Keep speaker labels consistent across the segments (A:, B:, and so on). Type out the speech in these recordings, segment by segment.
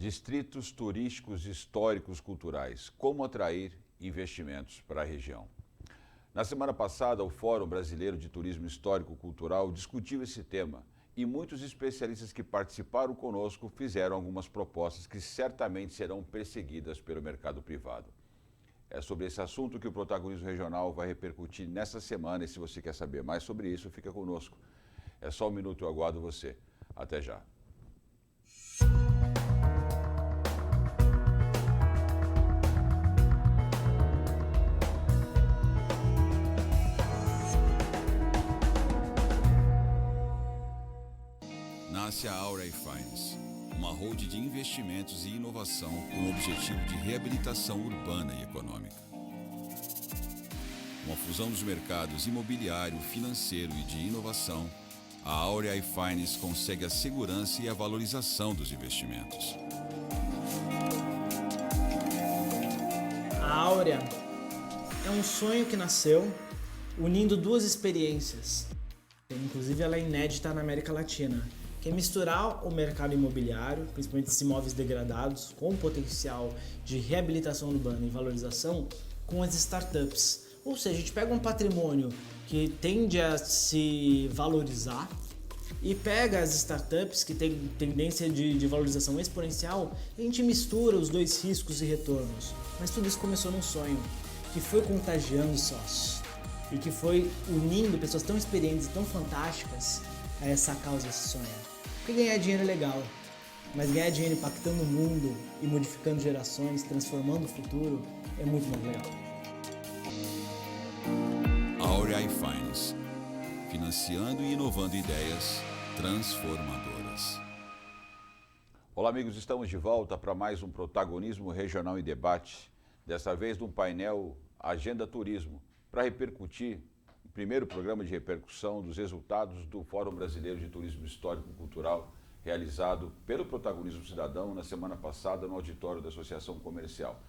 A: Distritos turísticos históricos culturais. Como atrair investimentos para a região? Na semana passada, o Fórum Brasileiro de Turismo Histórico Cultural discutiu esse tema e muitos especialistas que participaram conosco fizeram algumas propostas que certamente serão perseguidas pelo mercado privado. É sobre esse assunto que o Protagonismo Regional vai repercutir nesta semana e se você quer saber mais sobre isso, fica conosco. É só um minuto, eu aguardo você. Até já. Nasce a Aurea Finance, uma holding de investimentos e inovação com o objetivo de reabilitação urbana e econômica. Com a fusão dos mercados imobiliário, financeiro e de inovação, a Aurea Finance consegue a segurança e a valorização dos investimentos.
B: A Aurea é um sonho que nasceu unindo duas experiências. Inclusive ela é inédita na América Latina, que é misturar o mercado imobiliário, principalmente esses imóveis degradados, com potencial de reabilitação urbana e valorização, com as startups. Ou seja, a gente pega um patrimônio que tende a se valorizar e pega as startups que têm tendência de valorização exponencial e a gente mistura os dois riscos e retornos. Mas tudo isso começou num sonho, que foi contagiando os sócios e que foi unindo pessoas tão experientes e tão fantásticas a essa causa, esse sonho. Porque ganhar dinheiro é legal, mas ganhar dinheiro impactando o mundo e modificando gerações, transformando o futuro, é muito mais legal.
A: Aurea Finance, financiando e inovando ideias transformadoras. Olá amigos, estamos de volta para mais um Protagonismo Regional em Debate, dessa vez num painel Agenda Turismo, para repercutir o primeiro programa de repercussão dos resultados do Fórum Brasileiro de Turismo Histórico e Cultural, realizado pelo Protagonismo Cidadão na semana passada no auditório da Associação Comercial.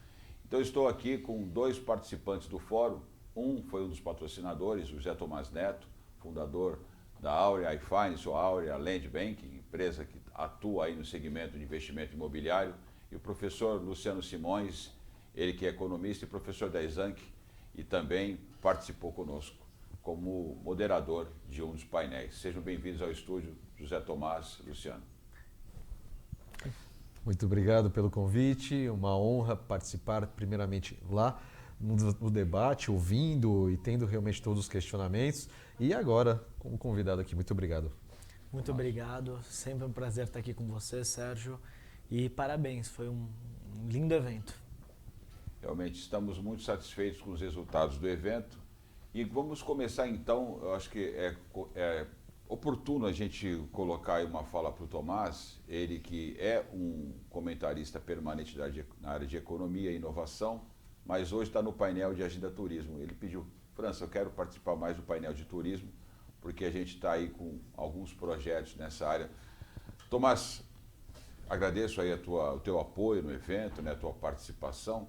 A: Então estou aqui com dois participantes do fórum. Um foi um dos patrocinadores, o José Tomás Neto, fundador da Aurea Finance, ou Aurea Land Banking, empresa que atua aí no segmento de investimento imobiliário, e o professor Luciano Simões, ele que é economista e professor da Exanc, e também participou conosco como moderador de um dos painéis. Sejam bem-vindos ao estúdio, José Tomás, Luciano.
C: Muito obrigado pelo convite, uma honra participar primeiramente lá no debate, ouvindo e tendo realmente todos os questionamentos. E agora, como convidado aqui, muito obrigado.
B: Muito obrigado, sempre um prazer estar aqui com você, Sérgio. E parabéns, foi um lindo evento.
A: Realmente estamos muito satisfeitos com os resultados do evento. E vamos começar então, eu acho que é oportuno a gente colocar aí uma fala para o Tomás, ele que é um comentarista permanente na área de economia e inovação, mas hoje está no painel de Agenda Turismo. Ele pediu, França, eu quero participar mais do painel de turismo, porque a gente está aí com alguns projetos nessa área. Tomás, agradeço aí o teu apoio no evento, né, a tua participação.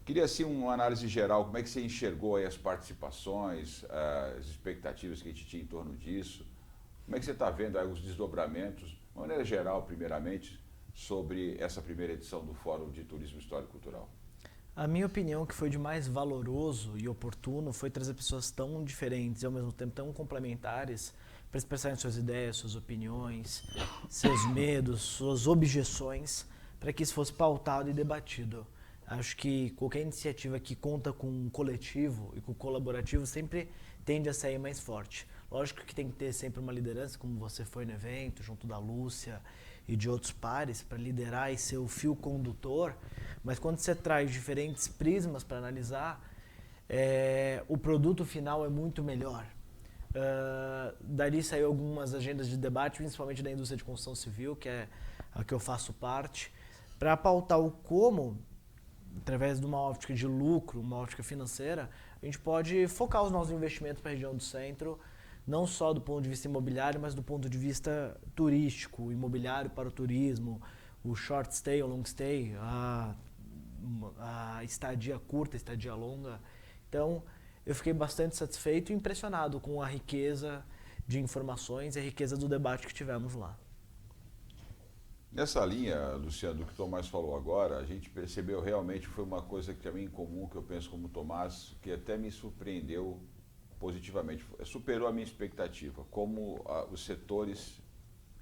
A: Queria assim uma análise geral, como é que você enxergou aí as participações, as expectativas que a gente tinha em torno disso? Como é que você está vendo aí os desdobramentos, de uma maneira geral, primeiramente, sobre essa primeira edição do Fórum de Turismo Histórico e Cultural?
B: A minha opinião que foi de mais valoroso e oportuno foi trazer pessoas tão diferentes e ao mesmo tempo tão complementares para expressarem suas ideias, suas opiniões, seus medos, suas objeções, para que isso fosse pautado e debatido. Acho que qualquer iniciativa que conta com um coletivo e com colaborativo sempre tende a sair mais forte. Lógico que tem que ter sempre uma liderança, como você foi no evento, junto da Lúcia e de outros pares, para liderar e ser o fio condutor, mas quando você traz diferentes prismas para analisar, o produto final é muito melhor. Dali saiu algumas agendas de debate, principalmente da indústria de construção civil, que é a que eu faço parte, para pautar o como, através de uma óptica de lucro, uma óptica financeira, a gente pode focar os nossos investimentos para a região do centro, não só do ponto de vista imobiliário, mas do ponto de vista turístico, imobiliário para o turismo, o short stay, o long stay, a estadia curta, a estadia longa. Então, eu fiquei bastante satisfeito e impressionado com a riqueza de informações e a riqueza do debate que tivemos lá.
A: Nessa linha, Luciano, do que o Tomás falou agora, a gente percebeu realmente, foi uma coisa que também em comum, que eu penso como o Tomás, que até me surpreendeu positivamente, superou a minha expectativa, como os setores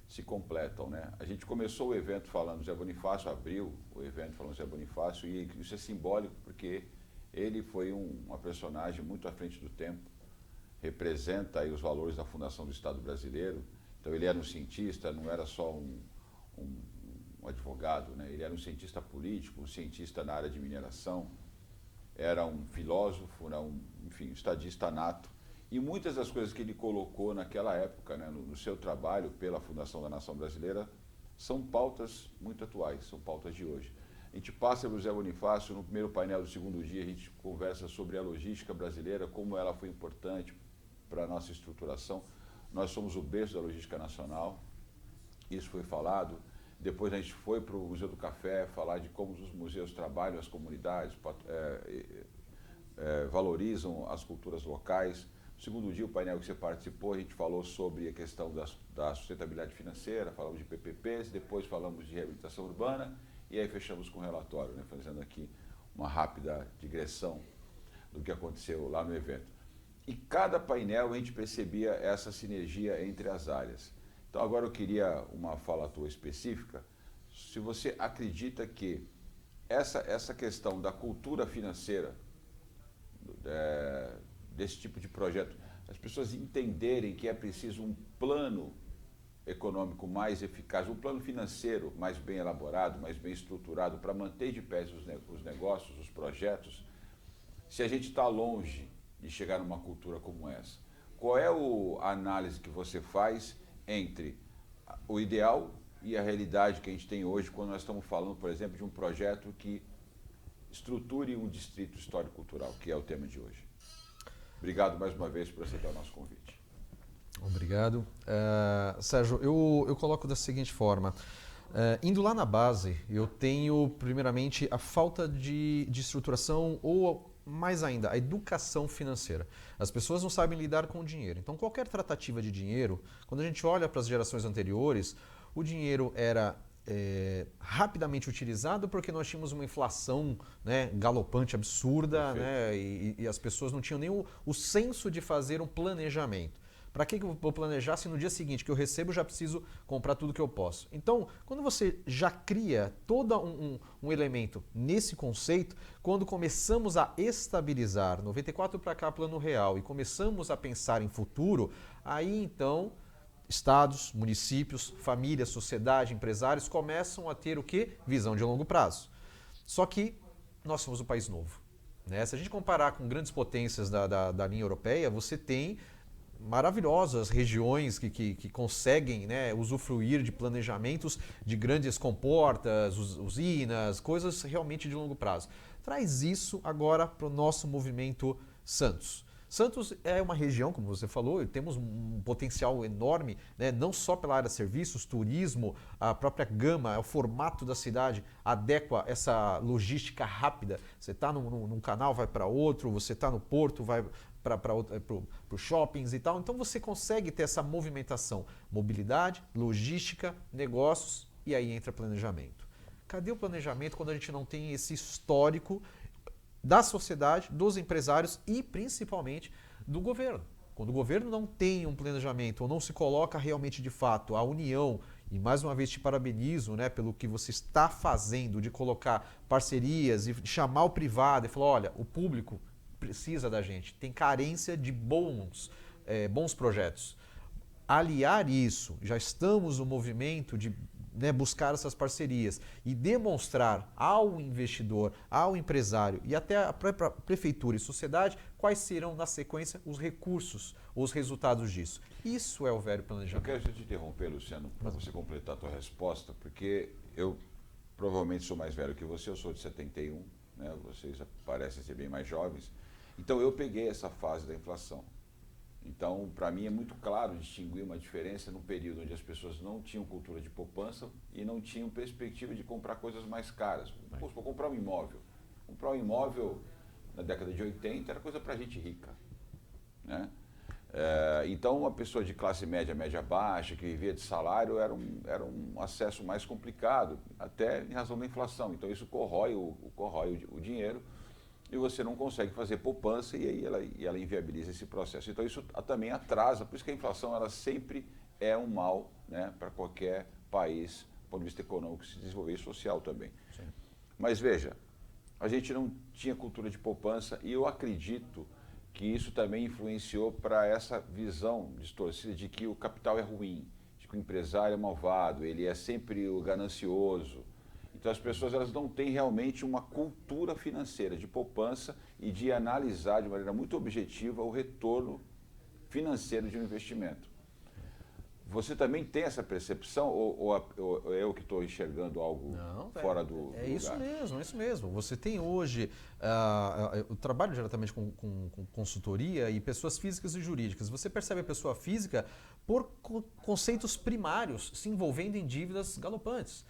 A: se completam, né? A gente começou o evento falando Zé Bonifácio, abriu o evento falando Zé Bonifácio, e isso é simbólico porque ele foi uma personagem muito à frente do tempo, representa aí os valores da fundação do Estado brasileiro. Então ele era um cientista, não era só um advogado, né? Ele era um cientista político, um cientista na área de mineração, era um filósofo, era enfim, estadista nato. E muitas das coisas que ele colocou naquela época, né, no seu trabalho pela Fundação da Nação Brasileira, são pautas muito atuais, são pautas de hoje. A gente passa pelo Zé Bonifácio, no primeiro painel do segundo dia, a gente conversa sobre a logística brasileira, como ela foi importante para a nossa estruturação. Nós somos o berço da logística nacional, isso foi falado. Depois a gente foi para o Museu do Café falar de como os museus trabalham as comunidades, valorizam as culturas locais. No segundo dia, o painel que você participou, a gente falou sobre a questão da sustentabilidade financeira, falamos de PPPs, depois falamos de reabilitação urbana e aí fechamos com o relatório, né, fazendo aqui uma rápida digressão do que aconteceu lá no evento. E cada painel a gente percebia essa sinergia entre as áreas. Então agora eu queria uma fala tua específica, se você acredita que essa questão da cultura financeira, desse tipo de projeto, as pessoas entenderem que é preciso um plano econômico mais eficaz, um plano financeiro mais bem elaborado, mais bem estruturado para manter de pé os negócios, os projetos, se a gente está longe de chegar numa cultura como essa. Qual é a análise que você faz entre o ideal e a realidade que a gente tem hoje quando nós estamos falando, por exemplo, de um projeto que estruture um distrito histórico-cultural, que é o tema de hoje? Obrigado mais uma vez por aceitar o nosso convite.
C: Obrigado. Sérgio, eu coloco da seguinte forma. Indo lá na base, eu tenho, primeiramente, a falta de estruturação ou, mais ainda, a educação financeira. As pessoas não sabem lidar com o dinheiro. Então, qualquer tratativa de dinheiro, quando a gente olha para as gerações anteriores, o dinheiro era rapidamente utilizado porque nós tínhamos uma inflação, né, galopante, absurda, né, e as pessoas não tinham nem o senso de fazer um planejamento. Para que eu vou planejar se no dia seguinte que eu recebo já preciso comprar tudo que eu posso? Então, quando você já cria todo um elemento nesse conceito, quando começamos a estabilizar 94 para cá plano real e começamos a pensar em futuro, aí então estados, municípios, famílias, sociedade, empresários começam a ter o quê? Visão de longo prazo. Só que nós somos um país novo, né? Se a gente comparar com grandes potências da linha europeia, você tem maravilhosas regiões que conseguem, né, usufruir de planejamentos de grandes comportas, usinas, coisas realmente de longo prazo. Traz isso agora para o nosso movimento Santos. Santos é uma região, como você falou, temos um potencial enorme, né, não só pela área de serviços, turismo, a própria gama, o formato da cidade adequa essa logística rápida. Você está num canal, vai para outro, você está no porto, vai para os shoppings e tal. Então você consegue ter essa movimentação, mobilidade, logística, negócios e aí entra planejamento. Cadê o planejamento quando a gente não tem esse histórico da sociedade, dos empresários e principalmente do governo? Quando o governo não tem um planejamento ou não se coloca realmente de fato a união, e mais uma vez te parabenizo, né, pelo que você está fazendo de colocar parcerias e chamar o privado e falar, olha, o público precisa da gente, tem carência de bons projetos. Aliar isso, já estamos no movimento de, né, buscar essas parcerias e demonstrar ao investidor, ao empresário e até a própria prefeitura e sociedade quais serão, na sequência, os recursos, os resultados disso. Isso é o velho planejamento.
A: Eu quero te interromper, Luciano, para você completar a tua resposta, porque eu provavelmente sou mais velho que você, eu sou de 71, né? Vocês parecem ser bem mais jovens. Então eu peguei essa fase da inflação. Então, para mim é muito claro distinguir uma diferença num período onde as pessoas não tinham cultura de poupança e não tinham perspectiva de comprar coisas mais caras. Pô, vou comprar um imóvel. Comprar um imóvel na década de 80 era coisa para gente rica, né? Então, uma pessoa de classe média, média baixa, que vivia de salário, era um acesso mais complicado, até em razão da inflação. Então, isso corrói o dinheiro e você não consegue fazer poupança e aí ela inviabiliza esse processo. Então, isso também atrasa, por isso que a inflação ela sempre é um mal, né, para qualquer país, do ponto de vista econômico, se desenvolver e social também. Sim. Mas veja, a gente não tinha cultura de poupança e eu acredito que isso também influenciou para essa visão distorcida de que o capital é ruim, de que o empresário é malvado, ele é sempre o ganancioso. Então as pessoas elas não têm realmente uma cultura financeira de poupança e de analisar de maneira muito objetiva o retorno financeiro de um investimento. Você também tem essa percepção ou eu que estou enxergando algo fora do lugar?
C: É isso mesmo. Você tem hoje, eu trabalho diretamente com consultoria e pessoas físicas e jurídicas. Você percebe a pessoa física por conceitos primários se envolvendo em dívidas galopantes.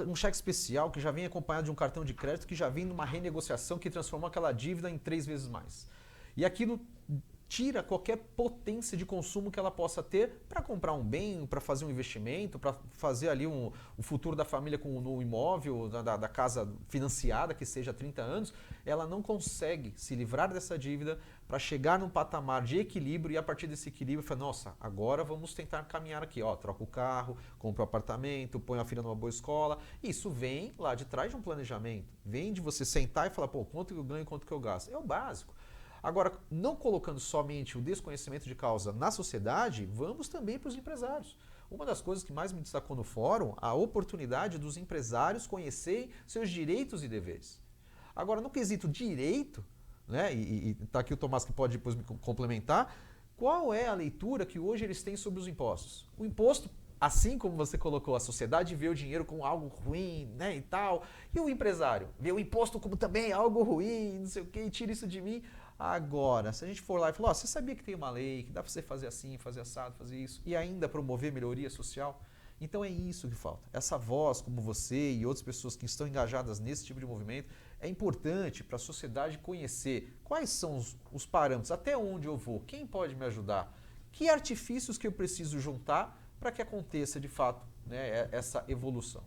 C: Um cheque especial que já vem acompanhado de um cartão de crédito que já vem numa renegociação que transformou aquela dívida em 3 vezes mais. E aquilo tira qualquer potência de consumo que ela possa ter para comprar um bem, para fazer um investimento, para fazer ali o futuro da família no imóvel, da casa financiada, que seja há 30 anos. Ela não consegue se livrar dessa dívida para chegar num patamar de equilíbrio e a partir desse equilíbrio fala, nossa, agora vamos tentar caminhar aqui, troca o carro, compra o apartamento, põe a filha numa boa escola. Isso vem lá de trás de um planejamento, vem de você sentar e falar, quanto que eu ganho, quanto que eu gasto. É o básico. Agora, não colocando somente o desconhecimento de causa na sociedade, vamos também para os empresários. Uma das coisas que mais me destacou no fórum, a oportunidade dos empresários conhecerem seus direitos e deveres. Agora, no quesito direito, né, e está aqui o Tomás que pode depois me complementar, qual é a leitura que hoje eles têm sobre os impostos? O imposto, assim como você colocou, a sociedade vê o dinheiro como algo ruim, né, e tal, e o empresário vê o imposto como também algo ruim, não sei o que, tira isso de mim. Agora, se a gente for lá e falar, você sabia que tem uma lei, que dá para você fazer assim, fazer assado, fazer isso, e ainda promover melhoria social? Então é isso que falta. Essa voz, como você e outras pessoas que estão engajadas nesse tipo de movimento, é importante para a sociedade conhecer quais são os parâmetros, até onde eu vou, quem pode me ajudar, que artifícios que eu preciso juntar para que aconteça de fato, né, essa evolução.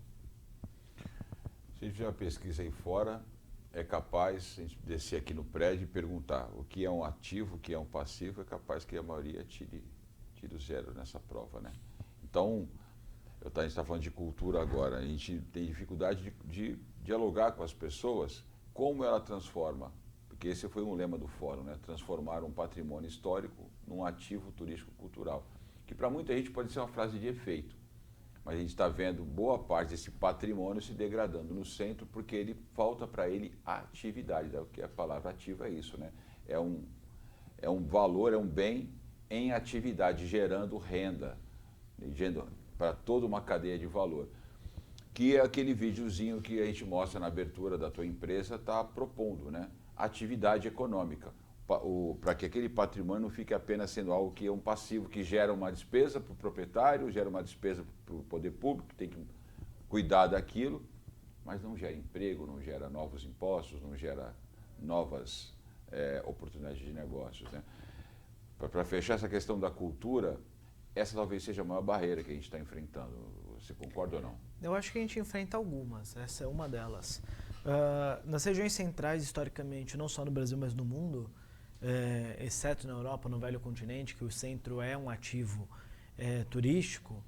A: Se a gente fizer uma pesquisa aí fora, é capaz a gente descer aqui no prédio e perguntar o que é um ativo, o que é um passivo, é capaz que a maioria tire o zero nessa prova, né? Então, a gente está falando de cultura agora, a gente tem dificuldade de dialogar com as pessoas, como ela transforma, porque esse foi um lema do fórum, né? Transformar um patrimônio histórico num ativo turístico-cultural, que para muita gente pode ser uma frase de efeito. Mas a gente está vendo boa parte desse patrimônio se degradando no centro porque falta para ele atividade. O que a palavra ativa é isso, né? É um valor, é um bem em atividade, gerando renda para toda uma cadeia de valor. Que é aquele videozinho que a gente mostra na abertura da tua empresa, está propondo, né? Atividade econômica. Para que aquele patrimônio não fique apenas sendo algo que é um passivo, que gera uma despesa para o proprietário, gera uma despesa para o poder público, que tem que cuidar daquilo, mas não gera emprego, não gera novos impostos, não gera novas oportunidades de negócios, né? Para fechar essa questão da cultura, essa talvez seja a maior barreira que a gente está enfrentando. Você concorda ou não?
B: Eu acho que a gente enfrenta algumas, essa é uma delas. Nas regiões centrais, historicamente, não só no Brasil, mas no mundo, exceto na Europa, no velho continente, que o centro é um ativo turístico,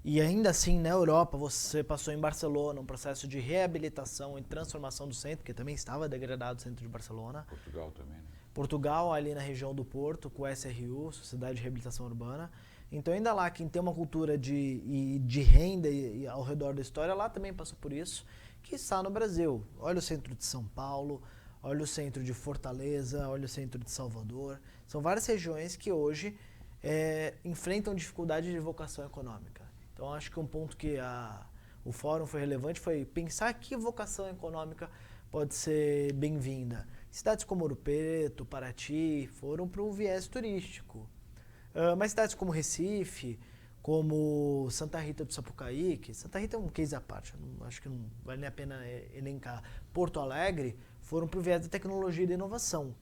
B: e ainda assim na Europa você passou em Barcelona um processo de reabilitação e transformação do centro, que também estava degradado o centro de Barcelona.
A: Portugal também, né?
B: Portugal, ali na região do Porto, com o SRU, Sociedade de Reabilitação Urbana. Então ainda lá, quem tem uma cultura de renda e ao redor da história, lá também passou por isso, que está no Brasil. Olha o centro de São Paulo, olha o centro de Fortaleza, olha o centro de Salvador. São várias regiões que hoje enfrentam dificuldade de vocação econômica. Então acho que um ponto que o fórum foi relevante foi pensar que vocação econômica pode ser bem-vinda. Cidades como Ouro Preto, Paraty, foram para um viés turístico. Mas cidades como Recife, como Santa Rita do Sapucaí, que Santa Rita é um case à parte, acho que não vale a pena elencar. Porto Alegre foram para o viés da tecnologia e da inovação.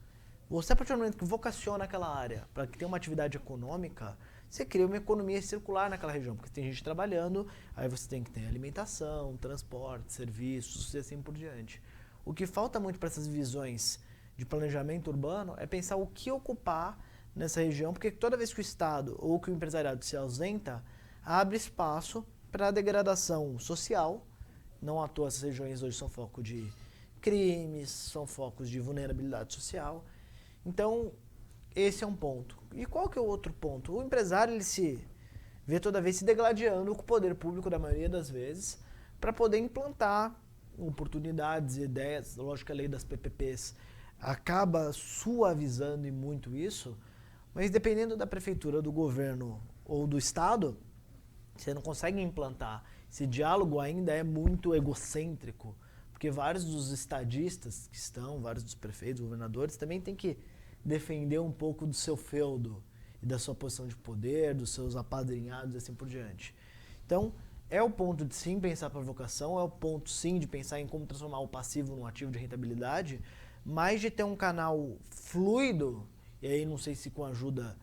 B: Você, a partir do momento que vocaciona aquela área para que tenha uma atividade econômica, você cria uma economia circular naquela região, porque tem gente trabalhando, aí você tem que ter alimentação, transporte, serviços e assim por diante. O que falta muito para essas visões de planejamento urbano é pensar o que ocupar nessa região, porque toda vez que o Estado ou que o empresariado se ausenta, abre espaço para a degradação social. Não à toa essas regiões hoje são foco de crimes, são focos de vulnerabilidade social. Então, esse é um ponto. E qual que é o outro ponto? O empresário ele se vê toda vez se degladiando com o poder público, da maioria das vezes, para poder implantar oportunidades, ideias. Lógico que a lei das PPPs acaba suavizando e muito isso, mas dependendo da prefeitura, do governo ou do Estado, você não consegue implantar. Esse diálogo ainda é muito egocêntrico, porque vários dos estadistas que estão, vários dos prefeitos, governadores, também têm que defender um pouco do seu feudo e da sua posição de poder, dos seus apadrinhados e assim por diante. Então, é o ponto de sim pensar para a vocação, é o ponto sim de pensar em como transformar o passivo num ativo de rentabilidade, mas de ter um canal fluido, e aí não sei se com a ajuda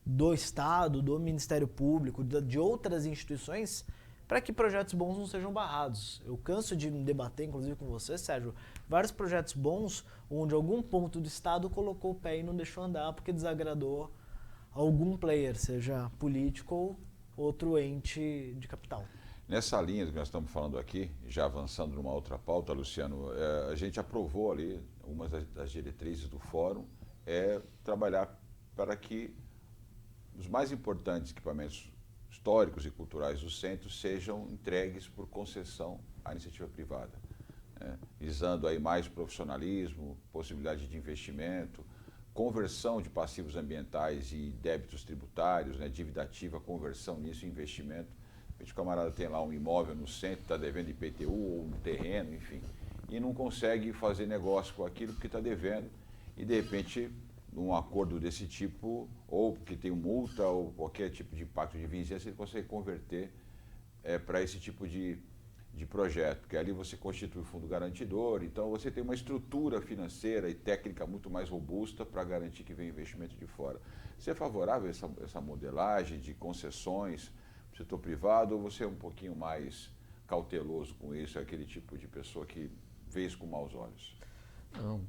B: do Estado, do Ministério Público, de outras instituições, para que projetos bons não sejam barrados. Eu canso de debater, inclusive com você, Sérgio, vários projetos bons onde algum ponto do Estado colocou o pé e não deixou andar porque desagradou algum player, seja político ou outro ente de capital.
A: Nessa linha que nós estamos falando aqui, já avançando numa outra pauta, Luciano, a gente aprovou ali, uma das diretrizes do fórum é trabalhar para que os mais importantes equipamentos históricos e culturais do centro sejam entregues por concessão à iniciativa privada, né? Visando aí mais profissionalismo, possibilidade de investimento, conversão de passivos ambientais e débitos tributários, né? Dívida ativa, conversão nisso, investimento. O camarada tem lá um imóvel no centro, está devendo IPTU ou um terreno, enfim, e não consegue fazer negócio com aquilo porque está devendo e de repente num acordo desse tipo, ou porque tem multa, ou qualquer tipo de impacto de vizinhança, ele consegue converter para esse tipo de projeto, porque ali você constitui o fundo garantidor, então você tem uma estrutura financeira e técnica muito mais robusta para garantir que vem investimento de fora. Você é favorável a essa modelagem de concessões para o setor privado, ou você é um pouquinho mais cauteloso com isso, é aquele tipo de pessoa que vê isso com maus olhos?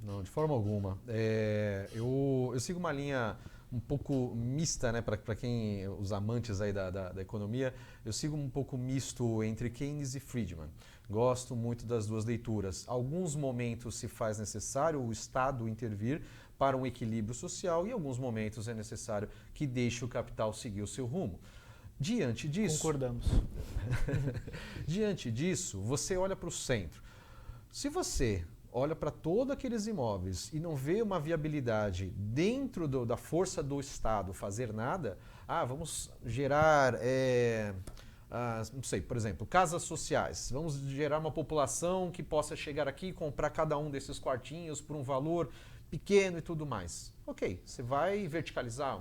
C: Não, de forma alguma. Eu sigo uma linha um pouco mista, né, para quem, os amantes aí da economia, eu sigo um pouco misto entre Keynes e Friedman. Gosto muito das duas leituras. Alguns momentos se faz necessário o Estado intervir para um equilíbrio social e em alguns momentos é necessário que deixe o capital seguir o seu rumo. Diante disso...
B: Concordamos.
C: Diante disso, você olha para o centro. Se você olha para todos aqueles imóveis e não vê uma viabilidade dentro da força do Estado fazer nada, vamos gerar, não sei, por exemplo, casas sociais. Vamos gerar uma população que possa chegar aqui e comprar cada um desses quartinhos por um valor pequeno e tudo mais. Ok, você vai verticalizar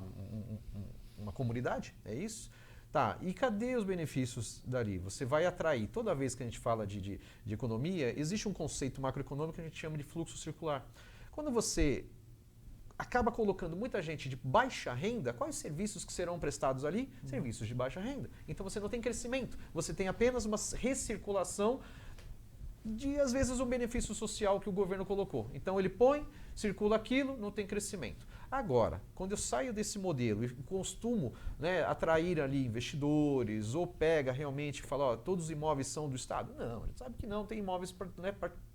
C: uma comunidade, é isso? Tá, e cadê os benefícios dali? Você vai atrair, toda vez que a gente fala de economia, existe um conceito macroeconômico que a gente chama de fluxo circular. Quando você acaba colocando muita gente de baixa renda, quais serviços que serão prestados ali? Serviços de baixa renda. Então você não tem crescimento, você tem apenas uma recirculação de, às vezes, um benefício social que o governo colocou. Então ele põe, circula aquilo, não tem crescimento. Agora, quando eu saio desse modelo e costumo, né, atrair ali investidores, ou pega realmente e fala, todos os imóveis são do Estado? Não, ele sabe que não, tem imóveis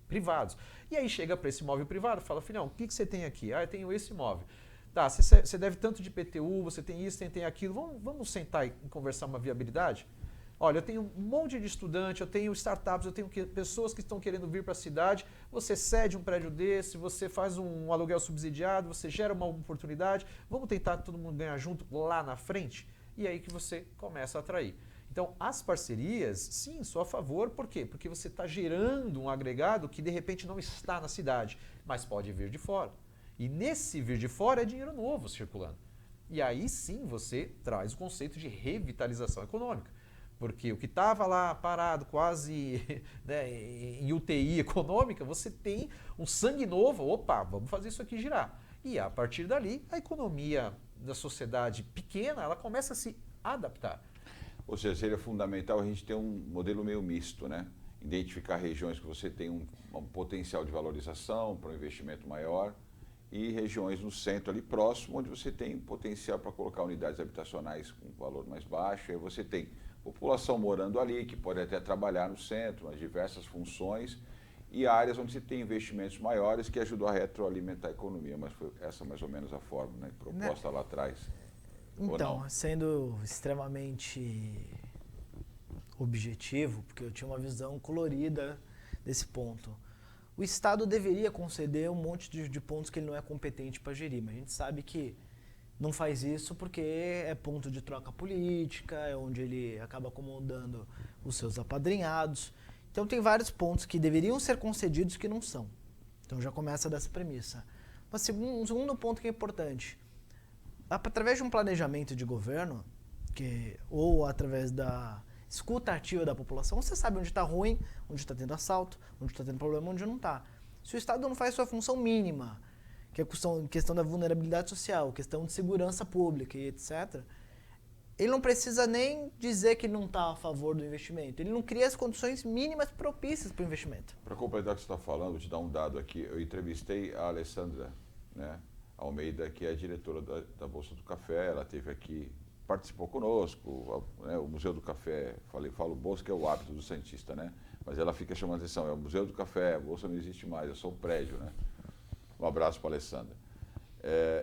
C: privados. E aí chega para esse imóvel privado e fala, filhão, o que você tem aqui? Eu tenho esse imóvel. Tá, você deve tanto de IPTU, você tem isso, tem aquilo, vamos sentar e conversar uma viabilidade? Olha, eu tenho um monte de estudante, eu tenho startups, eu tenho pessoas que estão querendo vir para a cidade, você cede um prédio desse, você faz um aluguel subsidiado, você gera uma oportunidade, vamos tentar todo mundo ganhar junto lá na frente? E aí que você começa a atrair. Então, as parcerias, sim, sou a favor, por quê? Porque você está gerando um agregado que de repente não está na cidade, mas pode vir de fora. E nesse vir de fora é dinheiro novo circulando. E aí sim você traz o conceito de revitalização econômica. Porque o que estava lá parado, quase né, em UTI econômica, você tem um sangue novo, opa, vamos fazer isso aqui girar.
D: E a partir dali, a economia da sociedade pequena, ela começa a se adaptar.
A: Ou seja, seria fundamental a gente ter um modelo meio misto, né? Identificar regiões que você tem um potencial de valorização para um investimento maior e regiões no centro ali próximo, onde você tem potencial para colocar unidades habitacionais com valor mais baixo. Aí você tem população morando ali, que pode até trabalhar no centro, as diversas funções, e áreas onde se tem investimentos maiores que ajudam a retroalimentar a economia. Mas foi essa mais ou menos a forma, né, proposta lá atrás.
B: Então, sendo extremamente objetivo, porque eu tinha uma visão colorida desse ponto. O Estado deveria conceder um monte de pontos que ele não é competente para gerir, mas a gente sabe que não faz isso porque é ponto de troca política, é onde ele acaba acomodando os seus apadrinhados. Então tem vários pontos que deveriam ser concedidos que não são. Então já começa dessa premissa. Mas um segundo ponto que é importante, através de um planejamento de governo, ou através da escuta ativa da população, você sabe onde está ruim, onde está tendo assalto, onde está tendo problema, onde não está. Se o Estado não faz sua função mínima, que é questão da vulnerabilidade social, questão de segurança pública e etc., ele não precisa nem dizer que não está a favor do investimento. Ele não cria as condições mínimas propícias para o investimento.
A: Para completar o que você está falando, vou te dar um dado aqui. Eu entrevistei a Alessandra, né, Almeida, que é a diretora da Bolsa do Café. Ela esteve aqui, participou conosco, né, o Museu do Café, falo Bolsa, que é o hábito do Santista, né? Mas ela fica chamando a atenção, é o Museu do Café, a Bolsa não existe mais, é só um prédio, né? Um abraço para a Alessandra.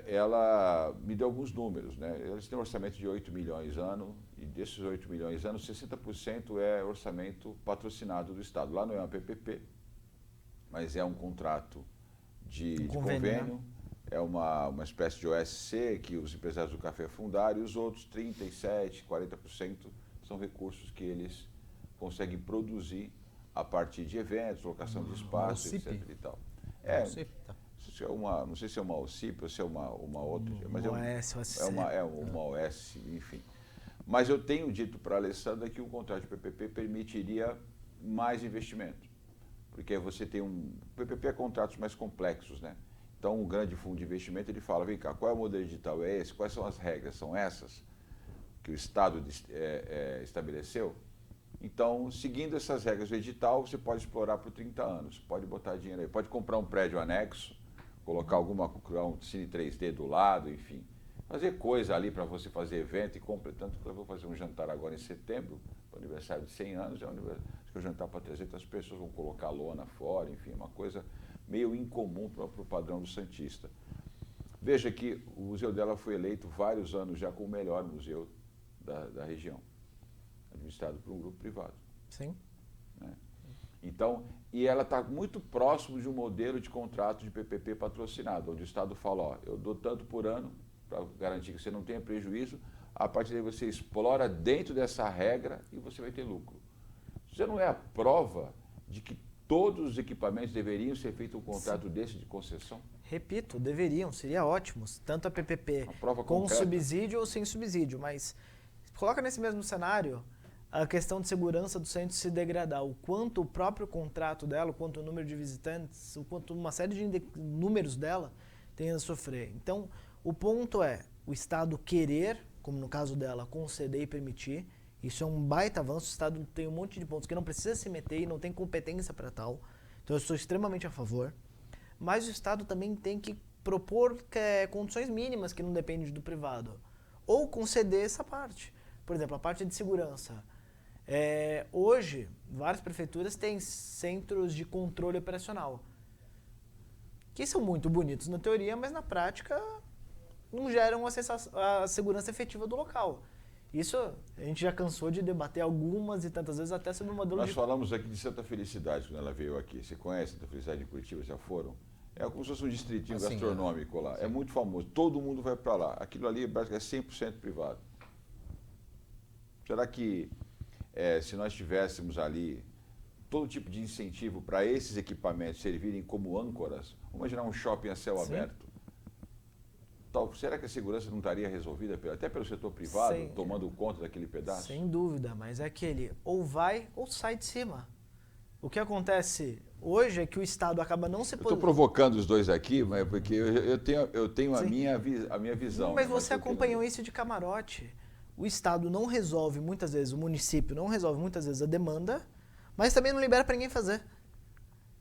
A: Ela me deu alguns números, né? Eles têm um orçamento de 8 milhões ano, e desses 8 milhões ano, 60% é orçamento patrocinado do Estado. Lá não é uma PPP, mas é um contrato de convênio, é uma espécie de OSC que os empresários do café fundaram, e os outros 37%, 40% são recursos que eles conseguem produzir a partir de eventos, locação de espaço, etc. e tal. Não sei se é uma OCIP ou se é uma outra, mas é uma OS, enfim. Mas eu tenho dito para a Alessandra que o contrato de PPP permitiria mais investimento, porque você tem PPP é contratos mais complexos, né? Então, um grande fundo de investimento, ele fala, vem cá, qual é o modelo digital? É esse? Quais são as regras? São essas que o Estado estabeleceu? Então, seguindo essas regras do edital, você pode explorar por 30 anos, pode botar dinheiro aí, pode comprar um prédio anexo, colocar um cine 3D do lado, enfim. Fazer coisa ali para você fazer evento e completando. Eu vou fazer um jantar agora em setembro, para o aniversário de 100 anos, acho que é um jantar para 300 pessoas, vão colocar lona fora, enfim, uma coisa meio incomum para o padrão do Santista. Veja que o museu dela foi eleito vários anos já como o melhor museu da região, administrado por um grupo privado.
B: Sim.
A: Né? Então, e ela está muito próximo de um modelo de contrato de PPP patrocinado, onde o Estado fala, ó, eu dou tanto por ano para garantir que você não tenha prejuízo, a partir daí você explora dentro dessa regra e você vai ter lucro. Você não é a prova de que todos os equipamentos deveriam ser feito um contrato desse de concessão?
B: Repito, deveriam, seria ótimo, tanto a PPP com
A: concreta.
B: Subsídio ou sem subsídio, mas coloca nesse mesmo cenário a questão de segurança do centro se degradar, o quanto o próprio contrato dela, o quanto o número de visitantes, o quanto uma série de números dela tem a sofrer. Então, o ponto é o Estado querer, como no caso dela, conceder e permitir. Isso é um baita avanço. O Estado tem um monte de pontos que não precisa se meter e não tem competência para tal. Então, eu sou extremamente a favor. Mas o Estado também tem que propor condições mínimas que não dependem do privado. Ou conceder essa parte. Por exemplo, a parte de segurança. Hoje, várias prefeituras têm centros de controle operacional, que são muito bonitos na teoria, mas na prática não geram a segurança efetiva do local. Isso a gente já cansou de debater algumas e tantas vezes até sobre o modelo
A: Nós falamos aqui de Santa Felicidade quando ela veio aqui. Você conhece Santa Felicidade de Curitiba? Já foram? É como se fosse um distritinho gastronômico lá. Sim. É muito famoso. Todo mundo vai para lá. Aquilo ali basicamente é 100% privado. Será que se nós tivéssemos ali todo tipo de incentivo para esses equipamentos servirem como âncoras, vamos imaginar um shopping a céu aberto. Será que a segurança não estaria resolvida até pelo setor privado, tomando conta daquele pedaço?
B: Sem dúvida, mas é aquele ou vai ou sai de cima. O que acontece hoje é que o Estado acaba não se...
A: Eu estou provocando os dois aqui, mas porque eu tenho a minha visão.
B: Mas você acompanhou isso de camarote. O Estado não resolve muitas vezes, o município não resolve muitas vezes a demanda, mas também não libera para ninguém fazer.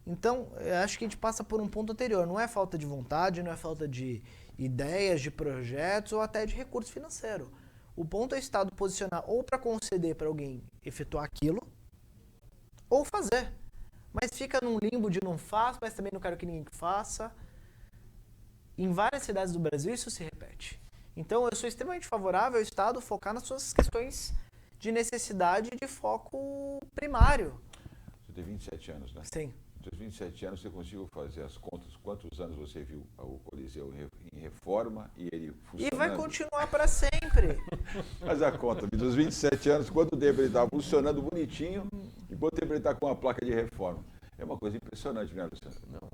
B: Então, eu acho que a gente passa por um ponto anterior. Não é falta de vontade, não é falta de ideias, de projetos ou até de recurso financeiro. O ponto é o Estado posicionar ou para conceder para alguém efetuar aquilo, ou fazer. Mas fica num limbo de não faço, mas também não quero que ninguém faça. Em várias cidades do Brasil isso se repete. Então eu sou extremamente favorável ao Estado focar nas suas questões de necessidade de foco primário.
A: Você tem 27 anos, né?
B: Sim.
A: Dos 27 anos você conseguiu fazer as contas, quantos anos você viu o Coliseu em reforma e ele funcionando?
B: E vai continuar para sempre.
A: Faz a conta, dos 27 anos, quanto tempo ele estava funcionando bonitinho e quanto tempo ele está com uma placa de reforma. É uma coisa impressionante, né, Luciano?
C: Não,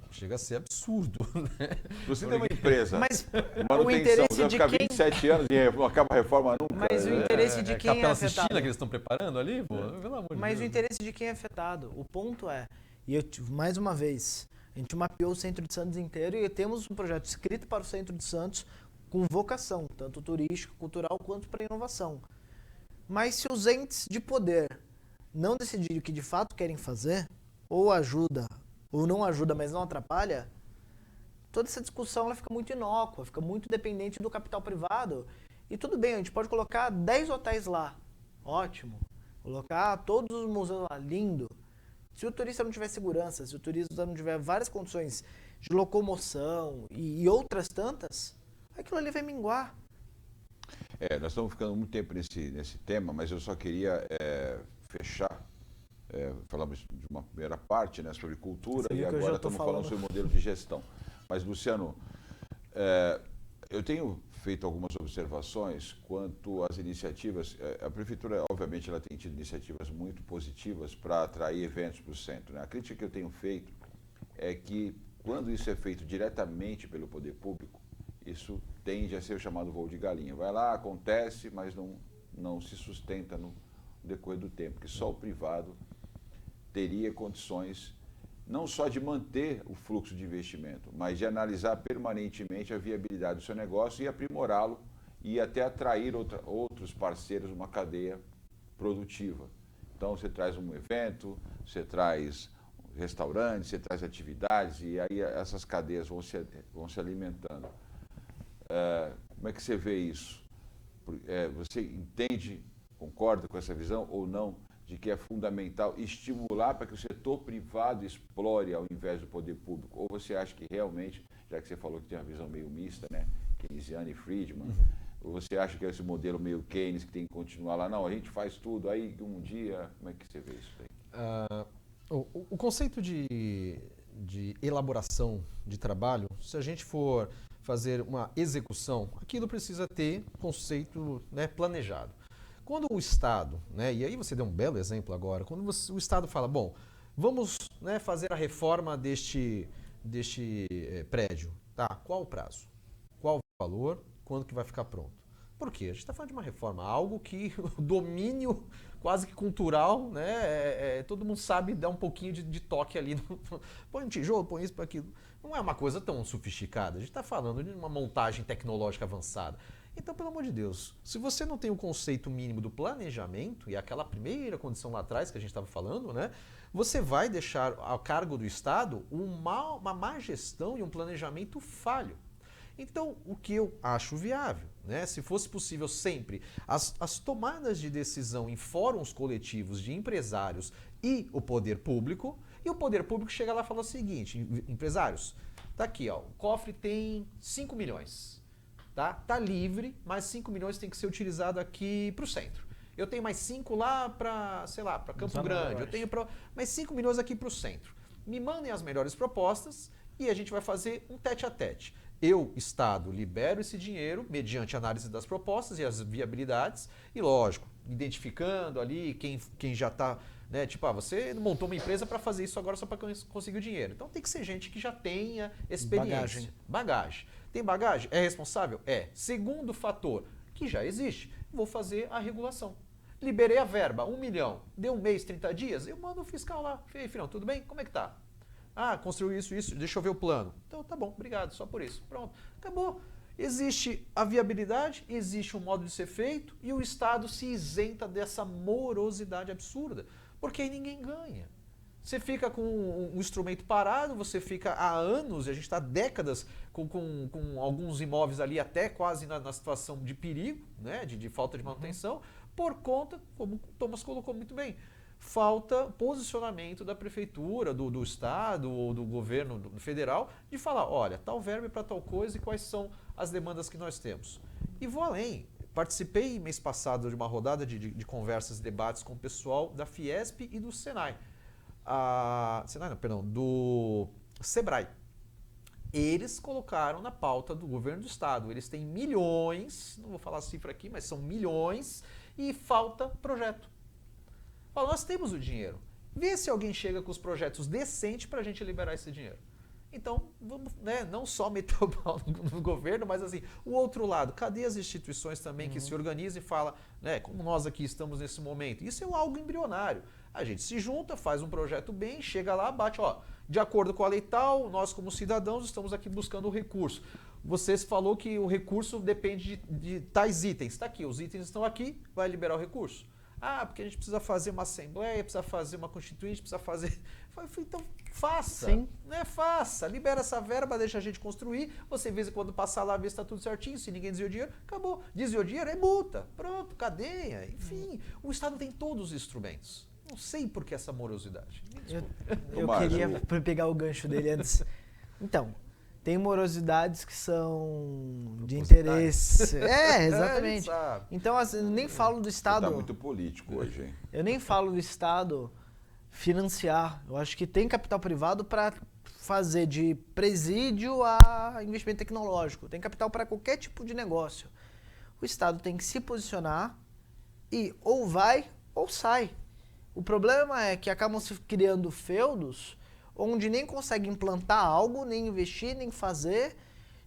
C: chega a ser absurdo, né?
A: Você tem uma empresa,
B: mas
A: manutenção,
B: o interesse
A: você vai
B: de
A: ficar
B: quem...
A: 27 anos e não acaba a reforma nunca.
B: Mas o interesse de quem é
C: Capela
B: afetado.
C: Sistina que eles estão preparando ali, pô, pelo amor de
B: Mas
C: Deus.
B: o interesse de quem é afetado. O ponto é, e eu, mais uma vez, a gente mapeou o Centro de Santos inteiro e temos um projeto escrito para o Centro de Santos com vocação, tanto turística, cultural, quanto para inovação. Mas se os entes de poder não decidirem o que de fato querem fazer, ou ajuda, ou não ajuda, mas não atrapalha, toda essa discussão ela fica muito inócua, fica muito dependente do capital privado. E tudo bem, a gente pode colocar 10 hotéis lá, ótimo. Colocar todos os museus lá, lindo. Se o turista não tiver segurança, se o turista não tiver várias condições de locomoção e outras tantas, aquilo ali vai minguar.
A: Nós estamos ficando muito tempo nesse tema, mas eu só queria fechar. Falamos de uma primeira parte, né, sobre cultura e agora estamos falando sobre modelo de gestão. Mas, Luciano, eu tenho feito algumas observações quanto às iniciativas. A Prefeitura, obviamente, ela tem tido iniciativas muito positivas para atrair eventos para o centro, né? A crítica que eu tenho feito é que, quando isso é feito diretamente pelo poder público, isso tende a ser o chamado voo de galinha. Vai lá, acontece, mas não se sustenta no decorrer do tempo, porque só o privado teria condições não só de manter o fluxo de investimento, mas de analisar permanentemente a viabilidade do seu negócio e aprimorá-lo e até atrair outros parceiros, uma cadeia produtiva. Então você traz um evento, você traz restaurantes, você traz atividades e aí essas cadeias vão se alimentando. Como é que você vê isso? Você entende, concorda com essa visão ou não, de que é fundamental estimular para que o setor privado explore ao invés do poder público? Ou você acha que realmente, já que você falou que tem uma visão meio mista, né, Keynesiana e Friedman, ou você acha que é esse modelo meio Keynes que tem que continuar lá? Não, a gente faz tudo, aí um dia, como é que você vê isso aí?
C: O conceito de elaboração de trabalho, se a gente for fazer uma execução, aquilo precisa ter conceito, né, planejado. Quando o Estado, né, e aí você deu um belo exemplo agora, quando o Estado fala, bom, vamos, né, fazer a reforma deste prédio, tá? Qual o prazo? Qual o valor? Quando que vai ficar pronto? Por quê? A gente está falando de uma reforma, algo que o domínio quase que cultural, né, todo mundo sabe dar um pouquinho de toque ali, põe um tijolo, põe isso, põe aquilo. Não é uma coisa tão sofisticada, a gente está falando de uma montagem tecnológica avançada. Então, pelo amor de Deus, se você não tem o conceito mínimo do planejamento, e aquela primeira condição lá atrás que a gente estava falando, né, você vai deixar a cargo do Estado uma má gestão e um planejamento falho. Então, o que eu acho viável, né, se fosse possível sempre, as tomadas de decisão em fóruns coletivos de empresários e o poder público chega lá e fala o seguinte, empresários, tá aqui, ó, o cofre tem 5 milhões. Tá livre, mas 5 milhões tem que ser utilizado aqui para o centro. Eu tenho mais 5 lá para, sei lá, para Campo Grande. Eu tenho mais 5 milhões aqui para o centro. Me mandem as melhores propostas e a gente vai fazer um tete-a-tete. Eu, Estado, libero esse dinheiro mediante análise das propostas e as viabilidades e, lógico, identificando ali quem já está, né, tipo, você montou uma empresa para fazer isso agora só para conseguir o dinheiro. Então tem que ser gente que já tenha experiência. Bagagem. Tem bagagem? É responsável? É. Segundo fator, que já existe, vou fazer a regulação.
D: liberei a verba, 1 milhão, deu 1 mês, 30 dias, eu mando o fiscal lá. Falei, filhão, tudo bem? Como é que tá? Ah, construiu isso, deixa eu ver o plano. Então tá bom, obrigado, só por isso. Pronto, acabou. Existe a viabilidade, existe um modo de ser feito e o Estado se isenta dessa morosidade absurda, porque aí ninguém ganha. Você fica com um instrumento parado, você fica há anos, e a gente está há décadas com alguns imóveis ali até quase na situação de perigo, né, de falta de manutenção, por conta, como o Thomas colocou muito bem, falta posicionamento da prefeitura, do Estado ou do governo federal de falar, olha, tal verba é para tal coisa e quais são as demandas que nós temos. E vou além. Participei mês passado de uma rodada de conversas e debates com o pessoal da Fiesp e do Senai. Do Sebrae. Eles colocaram na pauta do governo do Estado. Eles têm milhões, não vou falar a cifra aqui, mas são milhões e falta projeto. Fala, nós temos o dinheiro. Vê se alguém chega com os projetos decentes para a gente liberar esse dinheiro. Então, vamos, né, não só meter o pau no governo, mas assim, o outro lado, cadê as instituições também que se organizam e falam, né, como nós aqui estamos nesse momento? Isso é algo embrionário. A gente se junta, faz um projeto bem, chega lá, bate, ó, de acordo com a lei tal, nós como cidadãos estamos aqui buscando o recurso. Você falou que o recurso depende de tais itens. Está aqui, os itens estão aqui, vai liberar o recurso. Ah, porque a gente precisa fazer uma assembleia, precisa fazer uma constituinte, precisa fazer... Então, faça.
B: Sim.
D: Né? Faça. Libera essa verba, deixa a gente construir. Você, de vez em quando, passar lá, ver se está tudo certinho. Se ninguém desviou dinheiro, acabou. Desviou dinheiro, é multa. Pronto, cadeia. Enfim, o Estado tem todos os instrumentos. Não sei por que essa morosidade.
B: Eu queria pegar o gancho dele antes. Então, tem morosidades que são de interesse. Exatamente. Então, assim, eu nem falo do Estado.
A: Está muito político hoje, hein?
B: Eu nem falo do Estado financiar. Eu acho que tem capital privado para fazer de presídio a investimento tecnológico. Tem capital para qualquer tipo de negócio. O Estado tem que se posicionar e ou vai ou sai. O problema é que acabam se criando feudos onde nem consegue implantar algo, nem investir, nem fazer.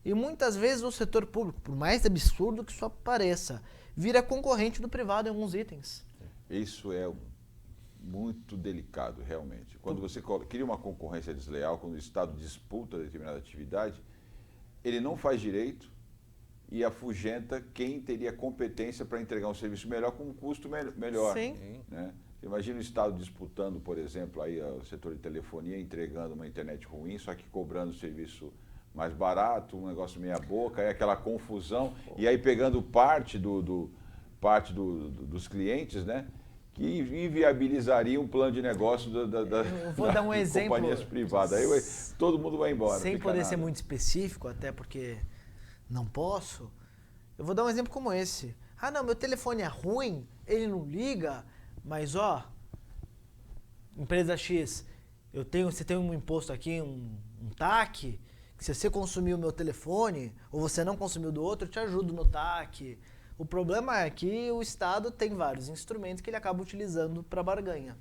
B: E muitas vezes o setor público, por mais absurdo que isso pareça, vira concorrente do privado em alguns itens.
A: Isso é muito delicado, realmente. Quando você cria uma concorrência desleal, quando o Estado disputa determinada atividade, ele não faz direito e afugenta quem teria competência para entregar um serviço melhor com um custo melhor.
B: Sim.
A: Né? Imagina o Estado disputando, por exemplo, aí o setor de telefonia, entregando uma internet ruim, só que cobrando serviço mais barato, um negócio meia boca, aí aquela confusão, e aí pegando parte dos clientes, né, que inviabilizaria um plano de negócio
B: vou dar um exemplo,
A: companhias privadas. Aí todo mundo vai embora.
B: Sem poder ser muito específico, até porque não posso, eu vou dar um exemplo como esse. Ah, não, meu telefone é ruim, ele não liga... Mas, ó, empresa X, você tem um imposto aqui, um TAC, que se você consumir o meu telefone, ou você não consumiu do outro, eu te ajudo no TAC. O problema é que o Estado tem vários instrumentos que ele acaba utilizando para barganha.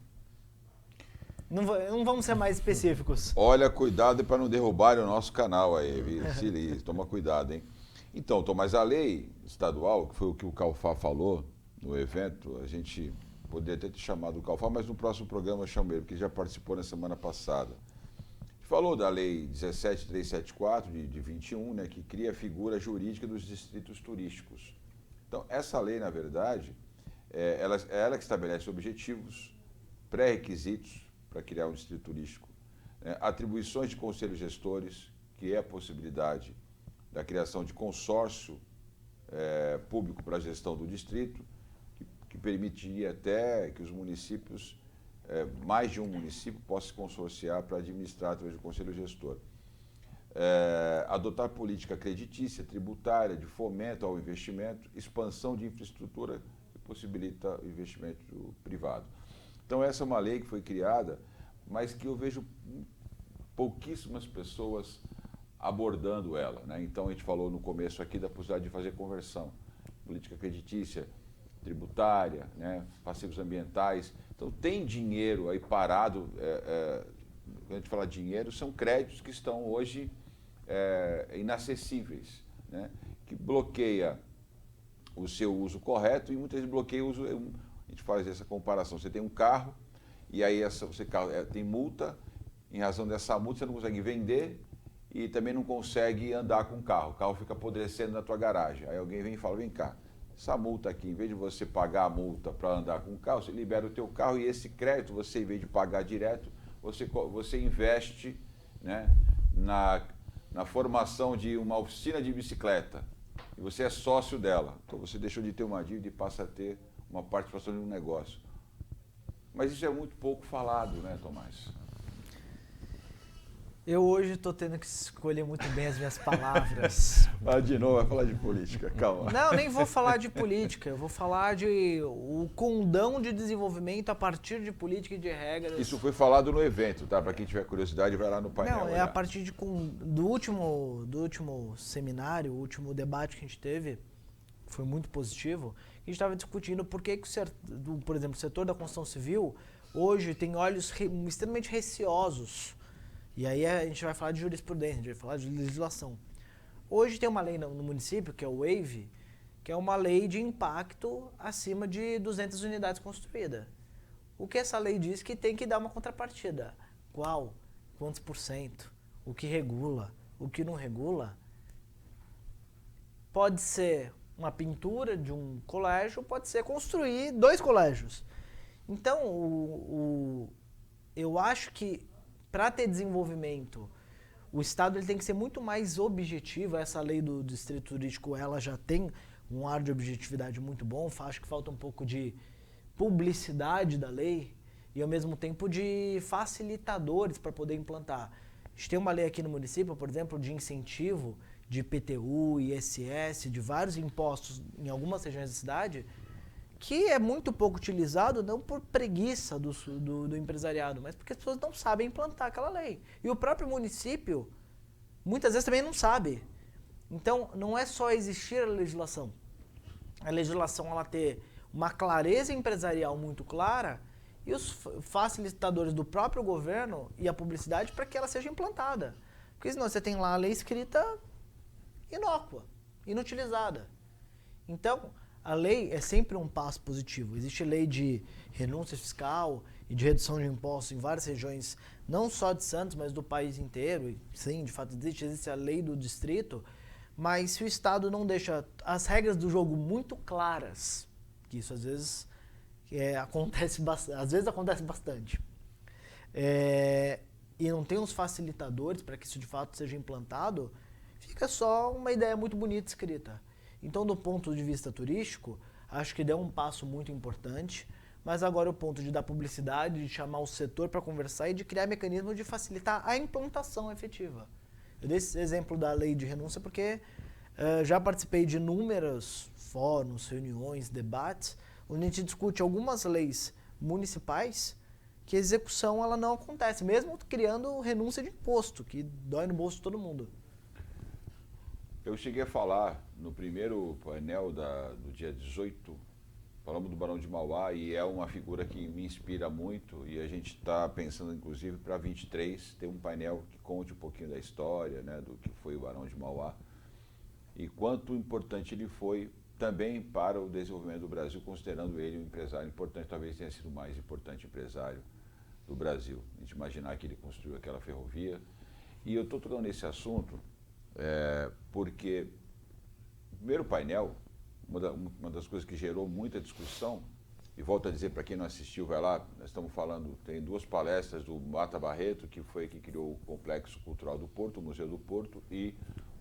B: Não vamos ser mais específicos.
A: Olha, cuidado para não derrubarem o nosso canal aí, Siri, toma cuidado, hein? Então, Tomás, a lei estadual, que foi o que o Calfá falou no evento, a gente... Poderia ter te chamado o Calfá, mas no próximo programa eu chamo ele, porque já participou na semana passada. Falou da Lei 17374, de 21, né, que cria a figura jurídica dos distritos turísticos. Então, essa lei, na verdade, ela que estabelece objetivos, pré-requisitos para criar um distrito turístico, né, atribuições de conselhos gestores, que é a possibilidade da criação de consórcio público para a gestão do distrito, que permitiria até que os municípios, mais de um município, possa se consorciar para administrar através do conselho gestor. Adotar política creditícia, tributária, de fomento ao investimento, expansão de infraestrutura que possibilita o investimento privado. Então, essa é uma lei que foi criada, mas que eu vejo pouquíssimas pessoas abordando ela, né? Então, a gente falou no começo aqui da possibilidade de fazer conversão, política creditícia, tributária, né, passivos ambientais. Então, tem dinheiro aí parado. Quando a gente fala dinheiro, são créditos que estão hoje inacessíveis, né, que bloqueia o seu uso correto e muitas vezes bloqueia o uso gente faz essa comparação. Você tem um carro e aí tem multa, em razão dessa multa você não consegue vender e também não consegue andar com o carro fica apodrecendo na tua garagem. Aí alguém vem e fala, vem cá, essa multa aqui, em vez de você pagar a multa para andar com o carro, você libera o teu carro e esse crédito, você em vez de pagar direto, você investe, né, na formação de uma oficina de bicicleta. E você é sócio dela. Então você deixou de ter uma dívida e passa a ter uma participação de um negócio. Mas isso é muito pouco falado, né, Tomás?
B: Eu hoje estou tendo que escolher muito bem as minhas palavras.
A: De novo, vai falar de política, calma.
B: Não, nem vou falar de política, eu vou falar de o condão de desenvolvimento a partir de política e de regras.
A: Isso foi falado no evento, tá? Para quem tiver curiosidade, vai lá no painel.
B: Não, é a partir do último seminário, o último debate que a gente teve, foi muito positivo, a gente estava discutindo por que por exemplo, o setor da construção civil hoje tem olhos extremamente receosos. E aí a gente vai falar de jurisprudência, a gente vai falar de legislação. Hoje tem uma lei no município, que é o WAVE, que é uma lei de impacto acima de 200 unidades construídas. O que essa lei diz que tem que dar uma contrapartida. Qual? Quantos por cento? O que regula? O que não regula? Pode ser uma pintura de um colégio, pode ser construir 2 colégios. Então, eu acho que para ter desenvolvimento, o Estado ele tem que ser muito mais objetivo. Essa lei do distrito turístico, ela já tem um ar de objetividade muito bom. Acho que falta um pouco de publicidade da lei e, ao mesmo tempo, de facilitadores para poder implantar. A gente tem uma lei aqui no município, por exemplo, de incentivo de IPTU, ISS, de vários impostos em algumas regiões da cidade, que é muito pouco utilizado, não por preguiça do empresariado, mas porque as pessoas não sabem implantar aquela lei. E o próprio município, muitas vezes, também não sabe. Então, não é só existir a legislação. A legislação, ela ter uma clareza empresarial muito clara e os facilitadores do próprio governo e a publicidade para que ela seja implantada. Porque senão você tem lá a lei escrita inócua, inutilizada. Então, a lei é sempre um passo positivo. Existe lei de renúncia fiscal e de redução de impostos em várias regiões, não só de Santos, mas do país inteiro. E, sim, de fato existe a lei do distrito, mas se o Estado não deixa as regras do jogo muito claras, que isso às vezes acontece bastante, e não tem uns facilitadores para que isso de fato seja implantado, fica só uma ideia muito bonita escrita. Então, do ponto de vista turístico, acho que deu um passo muito importante, mas agora o ponto de dar publicidade, de chamar o setor para conversar e de criar mecanismos de facilitar a implantação efetiva. Eu dei esse exemplo da lei de renúncia porque já participei de inúmeros fóruns, reuniões, debates, onde a gente discute algumas leis municipais que a execução ela não acontece, mesmo criando renúncia de imposto, que dói no bolso de todo mundo.
A: Eu cheguei a falar no primeiro painel do dia 18, falamos do Barão de Mauá, e é uma figura que me inspira muito, e a gente está pensando, inclusive, para 23, ter um painel que conte um pouquinho da história, né, do que foi o Barão de Mauá, e quanto importante ele foi também para o desenvolvimento do Brasil, considerando ele um empresário importante, talvez tenha sido o mais importante empresário do Brasil. A gente imaginar que ele construiu aquela ferrovia. E eu estou tocando nesse assunto porque o primeiro painel, uma das coisas que gerou muita discussão, e volto a dizer para quem não assistiu, vai lá, nós estamos falando, tem 2 palestras do Mata Barreto, que foi que criou o Complexo Cultural do Porto, o Museu do Porto, e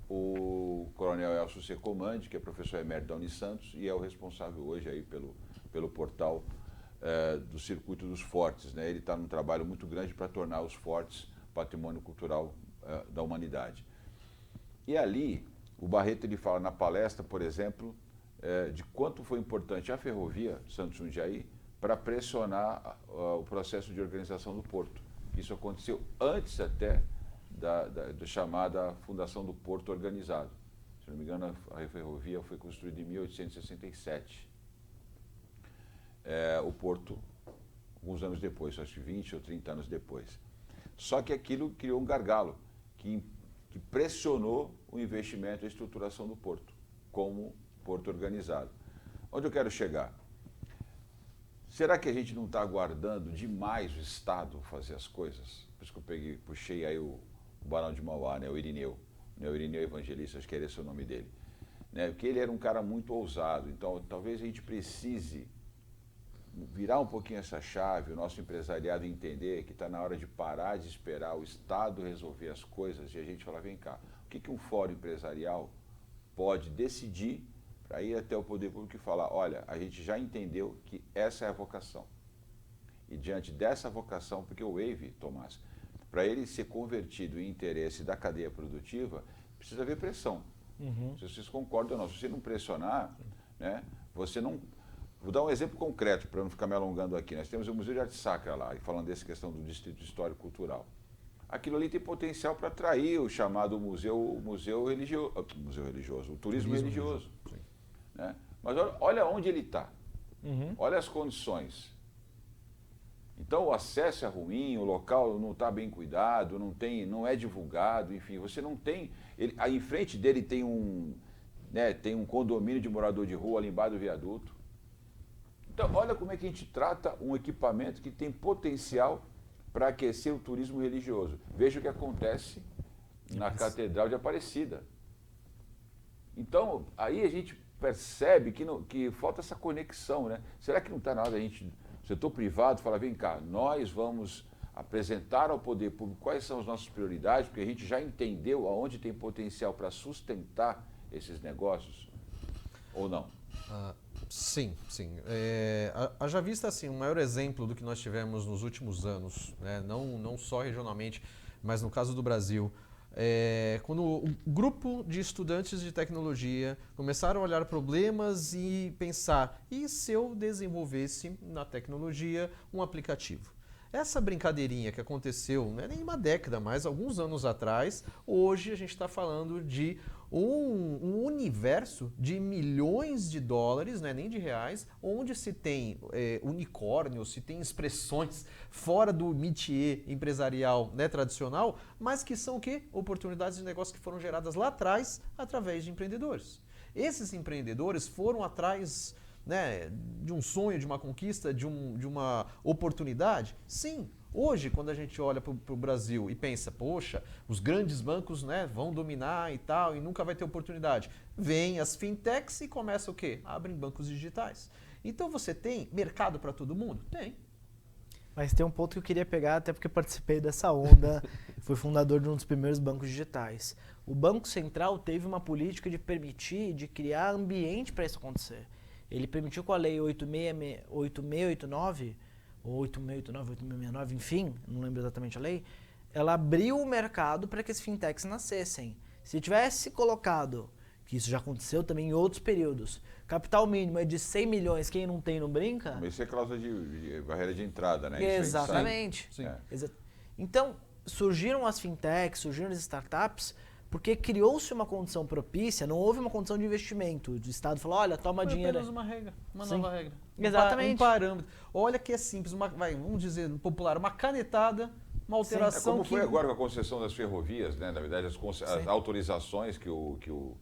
A: o Coronel Elcio Secomandi, que é professor emérito da Unisantos e é o responsável hoje aí pelo portal do Circuito dos Fortes, né? Ele está num trabalho muito grande para tornar os fortes patrimônio cultural da humanidade. E ali, o Barreto ele fala na palestra, por exemplo, de quanto foi importante a ferrovia Santos-Jundiaí para pressionar o processo de organização do porto. Isso aconteceu antes até da chamada Fundação do Porto Organizado. Se não me engano, a ferrovia foi construída em 1867. O porto, alguns anos depois, acho que 20 ou 30 anos depois. Só que aquilo criou um gargalo que pressionou o investimento e a estruturação do porto, como porto organizado. Onde eu quero chegar? Será que a gente não está aguardando demais o Estado fazer as coisas? Por isso que eu puxei aí o Barão de Mauá, né, o Irineu. Né, o Irineu Evangelista, acho que era esse o nome dele. Né, porque ele era um cara muito ousado, então talvez a gente precise virar um pouquinho essa chave, o nosso empresariado entender que está na hora de parar de esperar o Estado resolver as coisas e a gente falar, vem cá, o que um fórum empresarial pode decidir para ir até o poder público e falar, olha, a gente já entendeu que essa é a vocação. E diante dessa vocação, porque o Wave, Tomás, para ele ser convertido em interesse da cadeia produtiva, precisa haver pressão. Se vocês concordam ou não, se você não pressionar, né, você não... Vou dar um exemplo concreto para não ficar me alongando aqui. Nós temos o Museu de Arte Sacra lá, e falando dessa questão do Distrito Histórico Cultural. Aquilo ali tem potencial para atrair o chamado museu religioso, o turismo religioso. Né? Mas olha onde ele está, olha as condições. Então o acesso é ruim, o local não está bem cuidado, não é divulgado, enfim, você não tem... Aí em frente dele tem um condomínio de morador de rua ali embaixo do viaduto. Então, olha como é que a gente trata um equipamento que tem potencial para aquecer o turismo religioso. Veja o que acontece na Catedral de Aparecida. Então, aí a gente percebe que falta essa conexão, né? Será que não está na hora da gente, o setor privado, falar, vem cá, nós vamos apresentar ao poder público quais são as nossas prioridades, porque a gente já entendeu aonde tem potencial para sustentar esses negócios, ou não?
C: Sim, sim. Haja vista assim, um maior exemplo do que nós tivemos nos últimos anos, né? Não só regionalmente, mas no caso do Brasil, quando o grupo de estudantes de tecnologia começaram a olhar problemas e pensar, e se eu desenvolvesse na tecnologia um aplicativo? Essa brincadeirinha que aconteceu, não é nem uma década, mas alguns anos atrás, hoje a gente está falando de um universo de milhões de dólares, não é nem de reais, onde se tem unicórnios, se tem expressões fora do métier empresarial, né, tradicional, mas que são o quê? Oportunidades de negócio que foram geradas lá atrás através de empreendedores. Esses empreendedores foram atrás, né, de um sonho, de uma conquista, de uma oportunidade? Sim. Hoje, quando a gente olha para o Brasil e pensa, poxa, os grandes bancos, né, vão dominar e tal, e nunca vai ter oportunidade. Vêm as fintechs e começa o quê? Abrem bancos digitais. Então você tem mercado para todo mundo? Tem.
B: Mas tem um ponto que eu queria pegar, até porque participei dessa onda, fui fundador de um dos primeiros bancos digitais. O Banco Central teve uma política de permitir, de criar ambiente para isso acontecer. Ele permitiu com a lei 8689, ou 8689, 8669, enfim, não lembro exatamente a lei, ela abriu o mercado para que as fintechs nascessem. Se tivesse colocado, que isso já aconteceu também em outros períodos, capital mínimo é de 100 milhões, quem não tem não brinca?
A: Mas isso é cláusula de barreira de entrada, né?
B: Exatamente.
C: Sim.
B: Então, surgiram as fintechs, surgiram as startups, porque criou-se uma condição propícia, não houve uma condição de investimento. O Estado falou, olha, toma dinheiro.
C: Apenas uma regra, uma nova regra.
B: Exatamente.
C: Um parâmetro. Olha que é simples, vamos dizer no popular, uma canetada, uma alteração.
A: Como foi agora com a concessão das ferrovias, né? Na verdade, as autorizações que o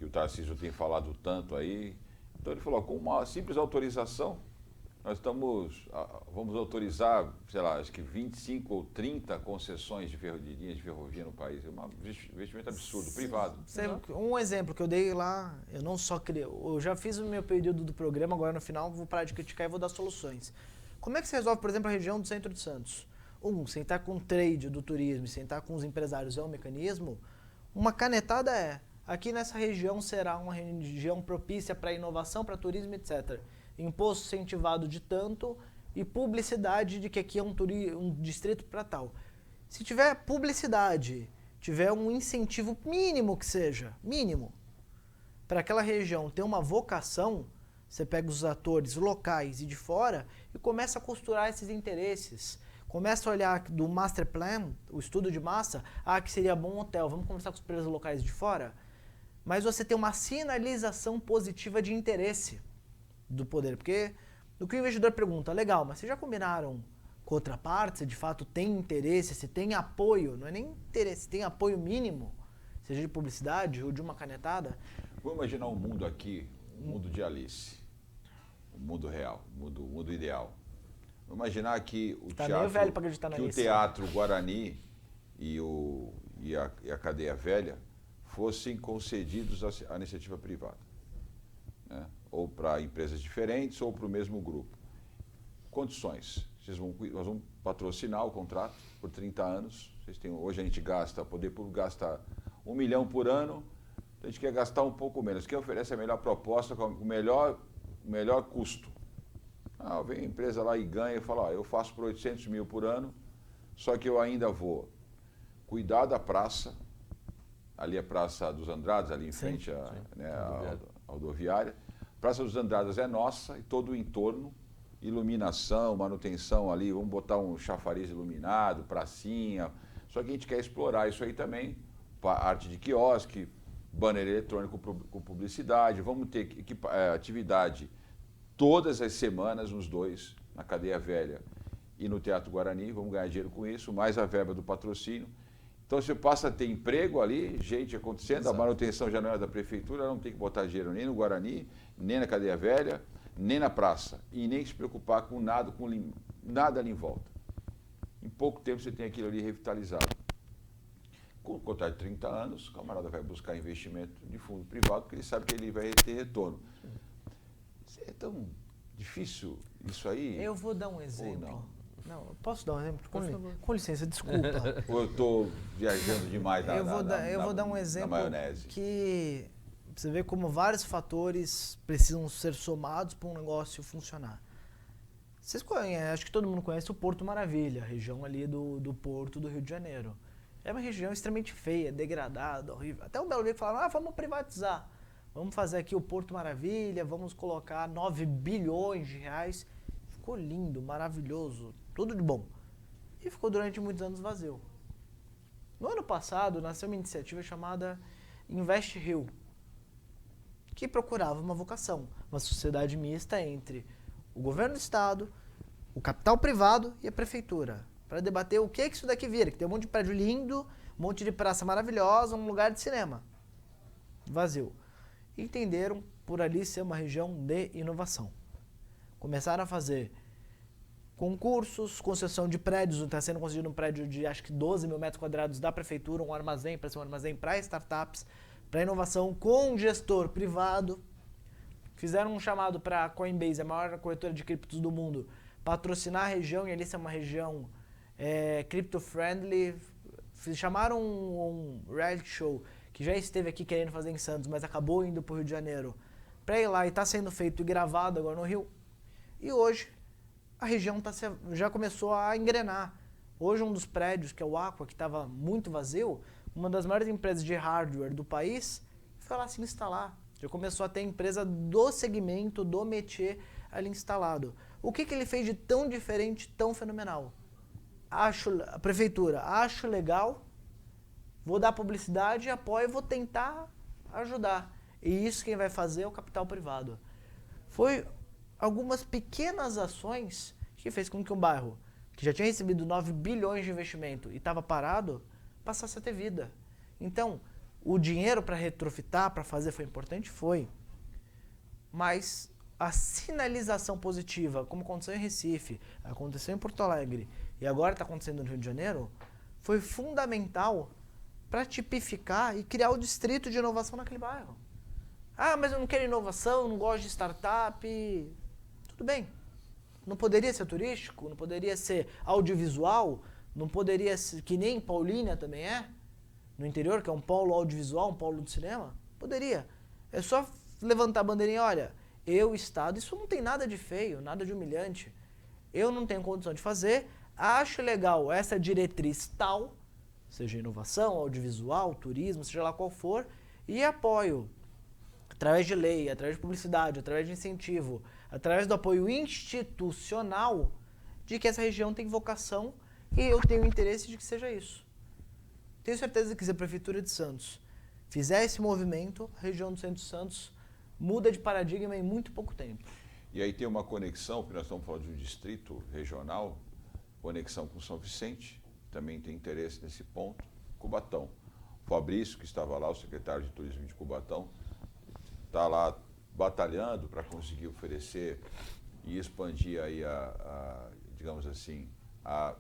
A: Tarcísio tem falado tanto aí. Então ele falou, com uma simples autorização, nós vamos autorizar, sei lá, acho que 25 ou 30 concessões de linhas de ferrovia no país. É um investimento absurdo, privado.
B: Um exemplo que eu dei lá, eu não só criei, eu já fiz o meu período do programa, agora no final vou parar de criticar e vou dar soluções. Como é que se resolve, por exemplo, a região do centro de Santos? Sentar com o trade do turismo e sentar com os empresários é um mecanismo. Uma canetada aqui nessa região será uma região propícia para inovação, para turismo, etc. Imposto incentivado de tanto e publicidade de que aqui é um distrito para tal. Se tiver publicidade, tiver um incentivo mínimo que seja, mínimo, para aquela região ter uma vocação, você pega os atores locais e de fora e começa a costurar esses interesses. Começa a olhar do master plan, o estudo de massa, que seria bom um hotel, vamos conversar com os empresas locais de fora, mas você tem uma sinalização positiva de interesse do poder, porque o que o investidor pergunta, legal, mas vocês já combinaram com outra parte, se de fato tem interesse, se tem apoio, não é nem interesse, se tem apoio mínimo, seja de publicidade ou de uma canetada?
A: Vamos imaginar um mundo aqui, um mundo de Alice. mundo real, mundo ideal. Vamos imaginar que o
B: Tá
A: teatro,
B: meio velho pra acreditar
A: que o
B: nisso.
A: Teatro Guarani e a Cadeia Velha fossem concedidos à iniciativa privada, né? Ou para empresas diferentes ou para o mesmo grupo. Condições. Nós vamos patrocinar o contrato por 30 anos. Hoje a gente gasta, o Poder Público gasta 1 milhão por ano, a gente quer gastar um pouco menos. Quem oferece a melhor proposta, com o melhor custo? Vem a empresa lá e ganha e fala, eu faço por 800 mil por ano, só que eu ainda vou cuidar da praça, ali a Praça dos Andradas, ali em frente à rodoviária. Praça dos Andradas é nossa e todo o entorno, iluminação, manutenção ali, vamos botar um chafariz iluminado, pracinha. Só que a gente quer explorar isso aí também, arte de quiosque, banner eletrônico com publicidade, vamos ter atividade todas as semanas nos dois, na Cadeia Velha e no Teatro Guarani, vamos ganhar dinheiro com isso, mais a verba do patrocínio. Então você passa a ter emprego ali, gente acontecendo, exato. A manutenção já não é da prefeitura, não tem que botar dinheiro nem no Guarani, nem na Cadeia Velha, nem na praça, e nem se preocupar com nada ali em volta. Em pouco tempo você tem aquilo ali revitalizado. Com o contrato de 30 anos, o camarada vai buscar investimento de fundo privado, porque ele sabe que ele vai ter retorno. É tão difícil isso aí?
B: Eu vou dar um exemplo. Não, posso dar um exemplo? Com licença, desculpa.
A: Ou eu estou viajando demais
B: eu vou dar um exemplo que você vê como vários fatores precisam ser somados para um negócio funcionar. Vocês conhecem, acho que todo mundo conhece o Porto Maravilha, a região ali do Porto do Rio de Janeiro. É uma região extremamente feia, degradada, horrível. Até um belo dia que falaram, vamos privatizar. Vamos fazer aqui o Porto Maravilha, vamos colocar 9 bilhões de reais. Ficou lindo, maravilhoso, tudo de bom. E ficou durante muitos anos vazio. No ano passado, nasceu uma iniciativa chamada Invest Rio, que procurava uma vocação, uma sociedade mista entre o governo do estado, o capital privado e a prefeitura, para debater o que isso daqui vira, que tem um monte de prédio lindo, um monte de praça maravilhosa, um lugar de cinema. Vazio. Entenderam por ali ser uma região de inovação. Começaram a fazer concursos, concessão de prédios, está sendo concedido um prédio de acho que 12 mil metros quadrados da prefeitura, um armazém, para ser um armazém para startups, para inovação com gestor privado. Fizeram um chamado para a Coinbase, a maior corretora de criptos do mundo, patrocinar a região, e ali é uma região crypto-friendly. Chamaram um reality show que já esteve aqui querendo fazer em Santos, mas acabou indo para o Rio de Janeiro, para ir lá, e está sendo feito e gravado agora no Rio. E hoje a região já começou a engrenar. Hoje um dos prédios, que é o Aqua, que estava muito vazio, uma das maiores empresas de hardware do país, foi lá se instalar. Já começou a ter empresa do segmento, do métier ali instalado. O que ele fez de tão diferente, tão fenomenal? A prefeitura, acho legal, vou dar publicidade, apoio, vou tentar ajudar. E isso quem vai fazer é o capital privado. Foi algumas pequenas ações que fez com que um bairro que já tinha recebido 9 bilhões de investimento e estava parado, passasse a ter vida. Então, o dinheiro para retrofitar, para fazer, foi importante? Foi. Mas a sinalização positiva, como aconteceu em Recife, aconteceu em Porto Alegre e agora está acontecendo no Rio de Janeiro, foi fundamental para tipificar e criar o distrito de inovação naquele bairro. Mas eu não quero inovação, não gosto de startup. Tudo bem. Não poderia ser turístico, não poderia ser audiovisual, não poderia ser, que nem Paulínia também é, no interior, que é um polo audiovisual, um polo de cinema? Poderia. É só levantar a bandeirinha, olha, eu, Estado, isso não tem nada de feio, nada de humilhante. Eu não tenho condição de fazer, acho legal essa diretriz tal, seja inovação, audiovisual, turismo, seja lá qual for, e apoio, através de lei, através de publicidade, através de incentivo, através do apoio institucional, de que essa região tem vocação e eu tenho interesse de que seja isso. Tenho certeza que se a Prefeitura de Santos fizer esse movimento, a região do centro de Santos muda de paradigma em muito pouco tempo.
A: E aí tem uma conexão, porque nós estamos falando de um distrito regional, conexão com São Vicente, também tem interesse nesse ponto, Cubatão. O Fabrício, que estava lá, o secretário de Turismo de Cubatão, está lá batalhando para conseguir oferecer e expandir aí digamos assim, a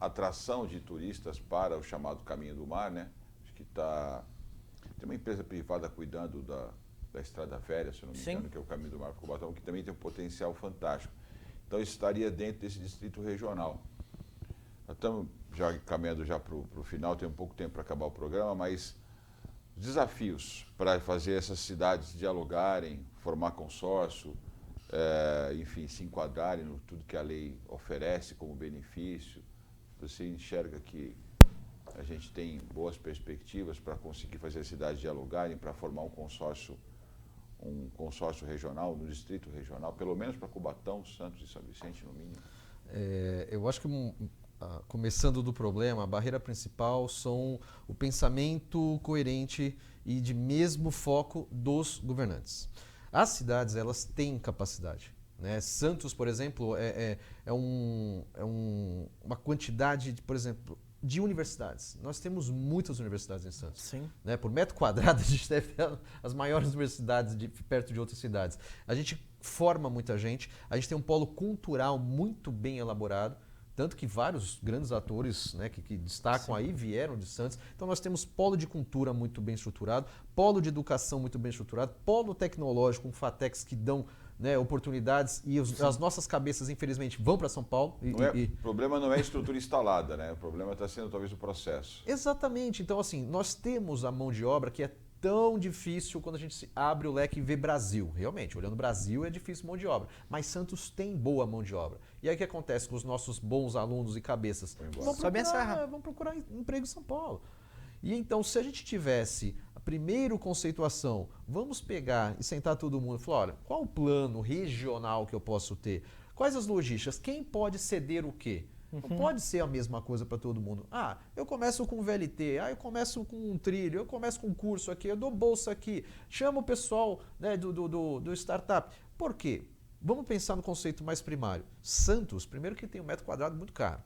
A: atração de turistas para o chamado Caminho do Mar, né? Acho que tem uma empresa privada cuidando da Estrada Velha, se eu não me engano, que é o Caminho do Mar para Cubatão, que também tem um potencial fantástico. Então isso estaria dentro desse distrito regional. Nós estamos já caminhando já para o final, tem um pouco tempo para acabar o programa, mas desafios para fazer essas cidades dialogarem, formar consórcio, enfim, se enquadrarem no tudo que a lei oferece como benefício. Você enxerga que a gente tem boas perspectivas para conseguir fazer as cidades dialogarem, para formar um consórcio regional, no distrito regional, pelo menos para Cubatão, Santos e São Vicente, no mínimo?
C: Eu acho que, começando do problema, a barreira principal são o pensamento coerente e de mesmo foco dos governantes. As cidades, elas têm capacidade, né? Santos, por exemplo, uma quantidade, por exemplo, de universidades. Nós temos muitas universidades em Santos.
B: Sim.
C: Né? Por metro quadrado, a gente deve ter as maiores universidades perto de outras cidades. A gente forma muita gente, a gente tem um polo cultural muito bem elaborado, tanto que vários grandes atores, né, que destacam aí vieram de Santos. Então nós temos polo de cultura muito bem estruturado, polo de educação muito bem estruturado, polo tecnológico com FATECs que dão, né, oportunidades e as nossas cabeças, infelizmente, vão para São Paulo.
A: O problema não é a estrutura instalada, né? O problema está sendo talvez o processo.
C: Exatamente. Então, assim, nós temos a mão de obra que é tão difícil quando a gente abre o leque e vê Brasil. Realmente, olhando o Brasil é difícil mão de obra. Mas Santos tem boa mão de obra. E aí o que acontece com os nossos bons alunos e cabeças? Vão procurar emprego em São Paulo. E então, se a gente tivesse a primeira conceituação, vamos pegar e sentar todo mundo e falar, olha, qual o plano regional que eu posso ter? Quais as logísticas? Quem pode ceder o quê? Não pode ser a mesma coisa para todo mundo. Eu começo com VLT, eu começo com um trilho, eu começo com um curso aqui, eu dou bolsa aqui, chamo o pessoal, né, do startup. Por quê? Vamos pensar no conceito mais primário. Santos, primeiro que tem um metro quadrado muito caro.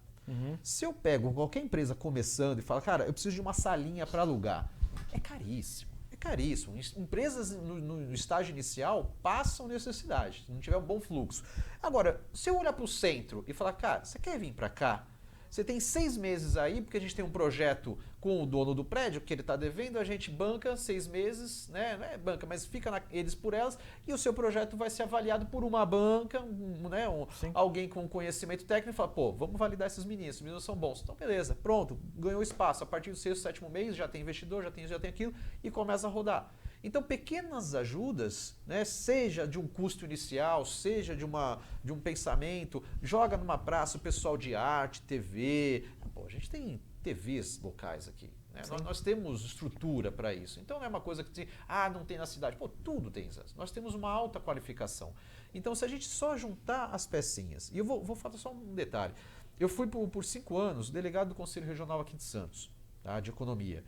C: Se eu pego qualquer empresa começando e falo, cara, eu preciso de uma salinha para alugar, é caríssimo. É caríssimo. Empresas no estágio inicial passam necessidade, se não tiver um bom fluxo. Agora, se eu olhar para o centro e falar, cara, você quer vir para cá? Você tem 6 meses aí, porque a gente tem um projeto com o dono do prédio, que ele está devendo, a gente banca 6 meses, né? Não é banca, mas fica eles por elas, e o seu projeto vai ser avaliado por uma banca, né? Alguém com conhecimento técnico, e fala, pô, vamos validar esses meninos são bons. Então, beleza, pronto, ganhou espaço. A partir do 6º, 7º mês, já tem investidor, já tem aquilo, e começa a rodar. Então, pequenas ajudas, né, seja de um custo inicial, seja de um pensamento, joga numa praça o pessoal de arte, TV. Pô, a gente tem TVs locais aqui. Né? Nós temos estrutura para isso. Então, não é uma coisa que não tem na cidade. Pô, tudo tem. Nós temos uma alta qualificação. Então, se a gente só juntar as pecinhas... E eu vou falar só um detalhe. Eu fui por 5 anos delegado do Conselho Regional aqui de Santos, tá, de Economia.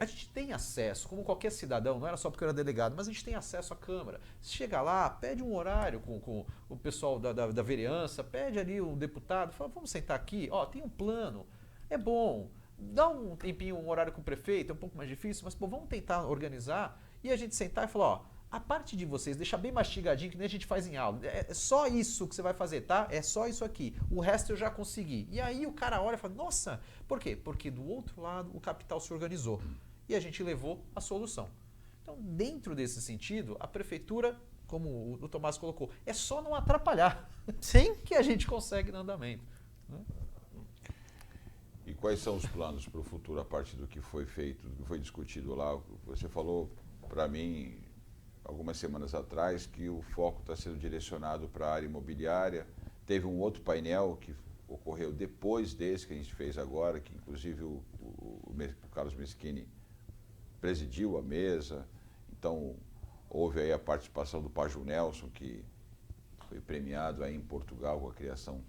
C: A gente tem acesso, como qualquer cidadão, não era só porque eu era delegado, mas a gente tem acesso à Câmara. Você chega lá, pede um horário com o pessoal da vereança, pede ali um deputado, fala, vamos sentar aqui, tem um plano, é bom, dá um tempinho, um horário com o prefeito, é um pouco mais difícil, mas vamos tentar organizar e a gente sentar e falar, a parte de vocês, deixar bem mastigadinho, que nem a gente faz em aula. É só isso que você vai fazer, tá? É só isso aqui. O resto eu já consegui. E aí o cara olha e fala, nossa, por quê? Porque do outro lado o capital se organizou. E a gente levou a solução. Então, dentro desse sentido, a prefeitura, como o Tomás colocou, é só não atrapalhar.
B: Sim.
C: Que a gente consegue no andamento. Né?
A: E quais são os planos para o futuro, a partir do que foi feito, do que foi discutido lá? Você falou para mim algumas semanas atrás que o foco está sendo direcionado para a área imobiliária. Teve um outro painel que ocorreu depois desse que a gente fez agora, que inclusive o Carlos Meschini presidiu a mesa. Então, houve aí a participação do Paju Nelson, que foi premiado aí em Portugal com a criação,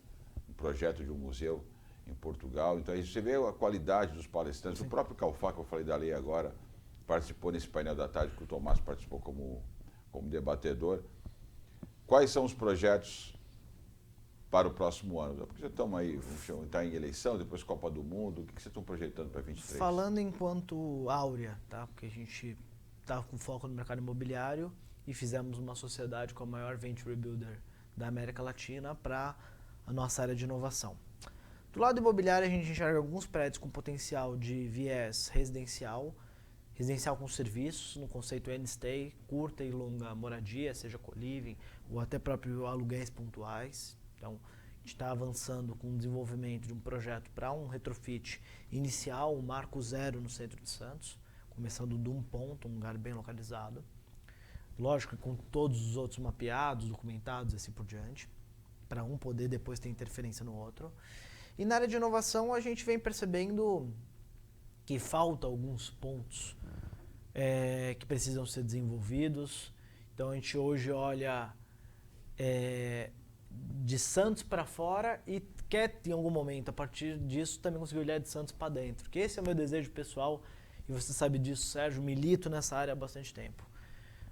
A: um projeto de um museu em Portugal. Então, aí você vê a qualidade dos palestrantes. Sim. O próprio Calfá, que eu falei da lei agora, participou nesse painel da tarde, que o Tomás participou como debatedor. Quais são os projetos para o próximo ano? Porque vocês estão aí, está em eleição, depois Copa do Mundo, o que vocês estão projetando para 2023?
B: Falando enquanto Áurea, tá? Porque a gente está com foco no mercado imobiliário e fizemos uma sociedade com a maior venture builder da América Latina para a nossa área de inovação. Do lado imobiliário, a gente enxerga alguns prédios com potencial de viés residencial com serviços, no conceito N-Stay, curta e longa moradia, seja co-living ou até próprio aluguéis pontuais. Então, a gente está avançando com o desenvolvimento de um projeto para um retrofit inicial, um marco zero no centro de Santos, começando de um ponto, um lugar bem localizado. Lógico que com todos os outros mapeados, documentados e assim por diante, para um poder depois ter interferência no outro. E na área de inovação, a gente vem percebendo que falta alguns pontos que precisam ser desenvolvidos. Então, a gente hoje olha de Santos para fora e quer, em algum momento, a partir disso, também conseguir olhar de Santos para dentro. Porque esse é o meu desejo pessoal, e você sabe disso, Sérgio, milito nessa área há bastante tempo.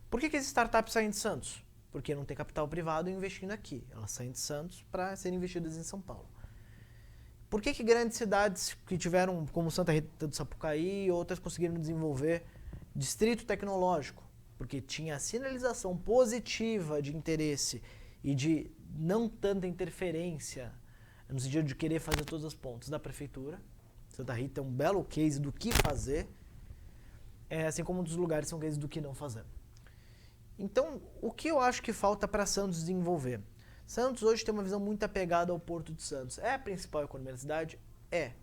B: Por que as startups saem de Santos? Porque não tem capital privado investindo aqui. Elas saem de Santos para serem investidas em São Paulo. Por que grandes cidades que tiveram, como Santa Rita do Sapucaí e outras, conseguiram desenvolver distrito tecnológico? Porque tinha a sinalização positiva de interesse e de não tanta interferência, no sentido de querer fazer todas as pontas da prefeitura. Santa Rita é um belo case do que fazer, assim como outros lugares são cases do que não fazer. Então, o que eu acho que falta para Santos desenvolver? Santos hoje tem uma visão muito apegada ao Porto de Santos. É a principal economia da cidade? É.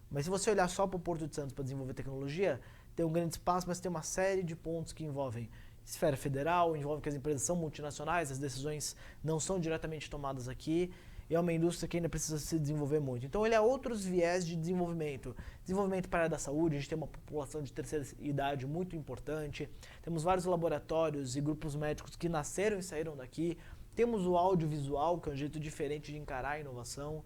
B: Mas se você olhar só para o Porto de Santos para desenvolver tecnologia, tem um grande espaço, mas tem uma série de pontos que envolvem esfera federal, envolve que as empresas são multinacionais, as decisões não são diretamente tomadas aqui, e é uma indústria que ainda precisa se desenvolver muito. Então, ele há outros viés de desenvolvimento. Desenvolvimento para a área da saúde, a gente tem uma população de terceira idade muito importante, temos vários laboratórios e grupos médicos que nasceram e saíram daqui, temos o audiovisual, que é um jeito diferente de encarar a inovação.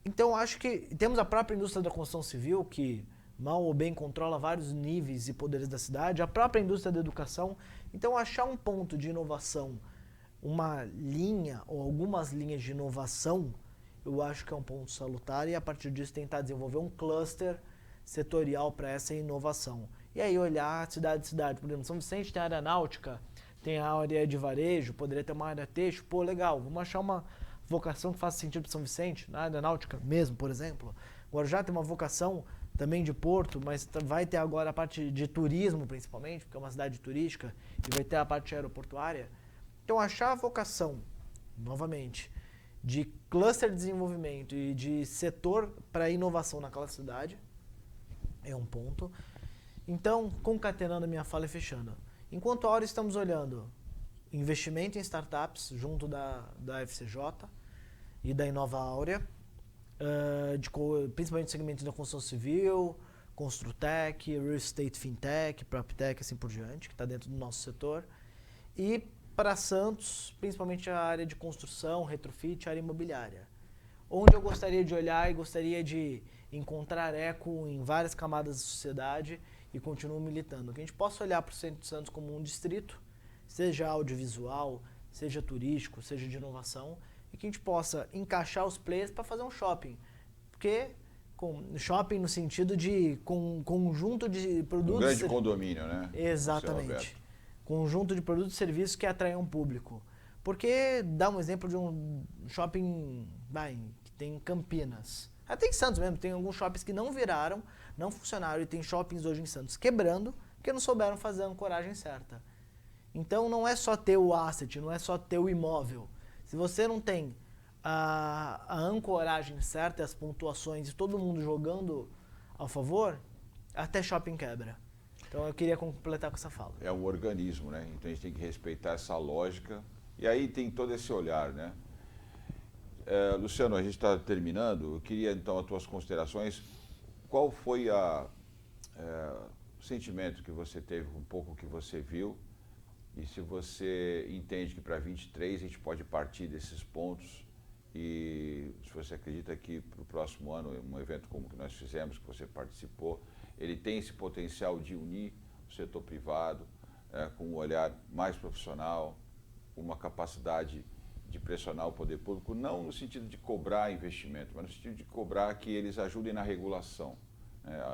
B: Então, acho que temos a própria indústria da construção civil, que mal ou bem controla vários níveis e poderes da cidade, a própria indústria da educação. Então, achar um ponto de inovação, uma linha ou algumas linhas de inovação, eu acho que é um ponto salutar, e a partir disso tentar desenvolver um cluster setorial para essa inovação. E aí olhar cidade a cidade. Por exemplo, São Vicente tem a área náutica, tem a área de varejo, poderia ter uma área têxtil, pô, legal, vamos achar uma vocação que faça sentido para São Vicente, na área náutica mesmo, por exemplo. Guarujá tem uma vocação também de porto, mas vai ter agora a parte de turismo, principalmente, porque é uma cidade turística, e vai ter a parte aeroportuária. Então, achar a vocação, novamente, de cluster de desenvolvimento e de setor para inovação naquela cidade é um ponto. Então, concatenando a minha fala e fechando. Enquanto a hora estamos olhando investimento em startups junto da FCJ e da Inova Áurea, principalmente segmentos da construção civil, Construtec, Real Estate Fintech, PropTech, assim por diante, que está dentro do nosso setor. E para Santos, principalmente a área de construção, retrofit, área imobiliária. Onde eu gostaria de olhar e gostaria de encontrar eco em várias camadas da sociedade e continuo militando. Que a gente possa olhar para o centro de Santos como um distrito, seja audiovisual, seja turístico, seja de inovação, e que a gente possa encaixar os players para fazer um shopping. Porque shopping no sentido de conjunto de produtos...
A: Um grande condomínio, né?
B: Exatamente. Conjunto de produtos e serviços que atraiam o público. Porque dá um exemplo de um shopping que tem em Campinas. Até em Santos mesmo, tem alguns shoppings que não viraram, não funcionaram, e tem shoppings hoje em Santos quebrando, porque não souberam fazer a ancoragem certa. Então não é só ter o asset, não é só ter o imóvel. Se você não tem a ancoragem certa, as pontuações e todo mundo jogando ao favor, até shopping quebra. Então eu queria completar com essa fala.
A: É um organismo, né? Então a gente tem que respeitar essa lógica. E aí tem todo esse olhar, né? Luciano, a gente está terminando. Eu queria então as tuas considerações. Qual foi o sentimento que você teve com um pouco que você viu? E se você entende que para 23 a gente pode partir desses pontos, e se você acredita que para o próximo ano, um evento como o que nós fizemos, que você participou, ele tem esse potencial de unir o setor privado com um olhar mais profissional, uma capacidade de pressionar o poder público, não no sentido de cobrar investimento, mas no sentido de cobrar que eles ajudem na regulação,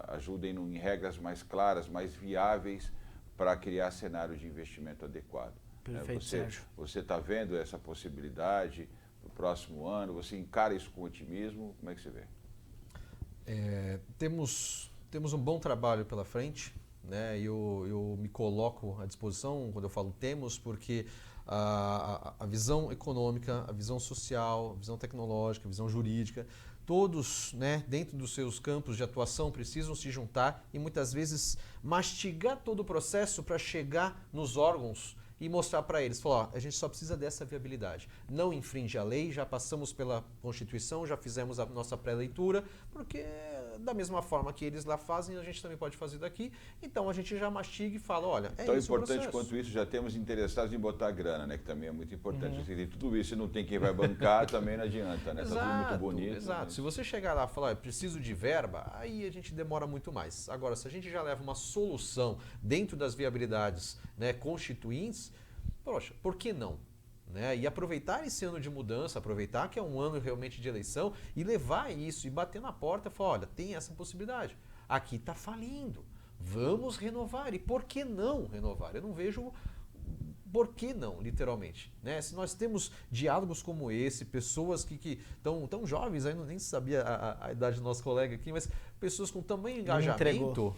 A: ajudem em regras mais claras, mais viáveis para criar cenário de investimento adequado.
B: Perfeito, Sérgio.
A: Você está vendo essa possibilidade no próximo ano? Você encara isso com otimismo? Como é que você vê?
C: Temos um bom trabalho pela frente, né? Eu me coloco à disposição quando eu falo temos, porque a visão econômica, a visão social, a visão tecnológica, a visão jurídica, todos, né, dentro dos seus campos de atuação precisam se juntar e muitas vezes mastigar todo o processo para chegar nos órgãos e mostrar para eles, falar, ó, a gente só precisa dessa viabilidade. Não infringe a lei, já passamos pela Constituição, já fizemos a nossa pré-leitura, porque da mesma forma que eles lá fazem, a gente também pode fazer daqui. Então a gente já mastiga e fala, olha, é
A: tão
C: isso o
A: importante
C: processo.
A: quanto isso, já temos interessados em botar grana, né? Que também é muito importante. Você tem tudo isso e não tem quem vai bancar, também não adianta, né? Está tudo muito bonito.
C: Exato.
A: Né?
C: Se você chegar lá e falar, preciso de verba, aí a gente demora muito mais. Agora, se a gente já leva uma solução dentro das viabilidades, né, constituintes, poxa, por que não? Né? E aproveitar esse ano de mudança, aproveitar que é um ano realmente de eleição e levar isso e bater na porta e falar, olha, tem essa possibilidade. Aqui está falindo. Vamos renovar. E por que não renovar? Eu não vejo por que não, literalmente. Né? Se nós temos diálogos como esse, pessoas que estão tão jovens, aí não nem sabia a idade do nosso colega aqui, mas pessoas com tamanho engajamento,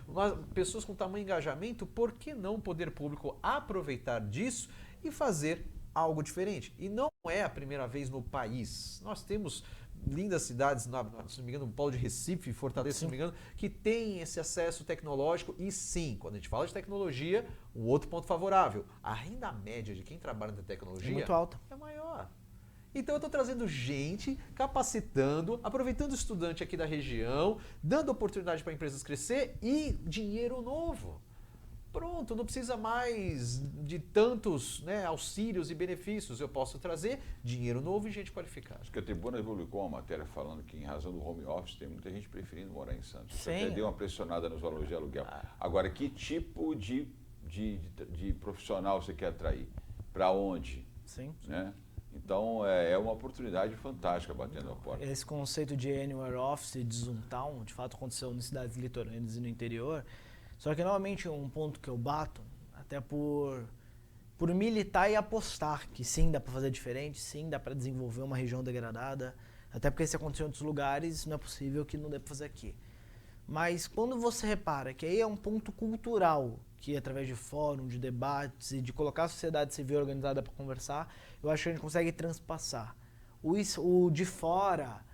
C: mas pessoas com tamanho engajamento, por que não o poder público aproveitar disso e fazer algo diferente? E não é a primeira vez no país. Nós temos lindas cidades, se não me engano, o Polo de Recife, Fortaleza, se não me engano, que tem esse acesso tecnológico e sim, quando a gente fala de tecnologia, um outro ponto favorável, a renda média de quem trabalha na tecnologia
B: é muito alta.
C: É maior. Então eu estou trazendo gente, capacitando, aproveitando o estudante aqui da região, dando oportunidade para empresas crescer e dinheiro novo. Pronto, não precisa mais de tantos, né, auxílios e benefícios. Eu posso trazer dinheiro novo e gente qualificada.
A: Acho que a Tribuna publicou uma matéria falando que, em razão do home office, tem muita gente preferindo morar em Santos.
B: Sim.
A: Até deu uma pressionada nos valores de aluguel. Agora, que tipo de profissional você quer atrair? Para onde?
B: Sim.
A: Né? Então, é uma oportunidade fantástica batendo a porta.
B: Esse conceito de anywhere office, de Zoom Town, de fato aconteceu nas cidades litorâneas e no interior. Só que, novamente, um ponto que eu bato, até por militar e apostar, que sim, dá para fazer diferente, sim, dá para desenvolver uma região degradada, até porque se aconteceu em outros lugares, não é possível que não dê para fazer aqui. Mas quando você repara que aí é um ponto cultural, que através de fórum, de debates e de colocar a sociedade civil organizada para conversar, eu acho que a gente consegue transpassar. O de fora,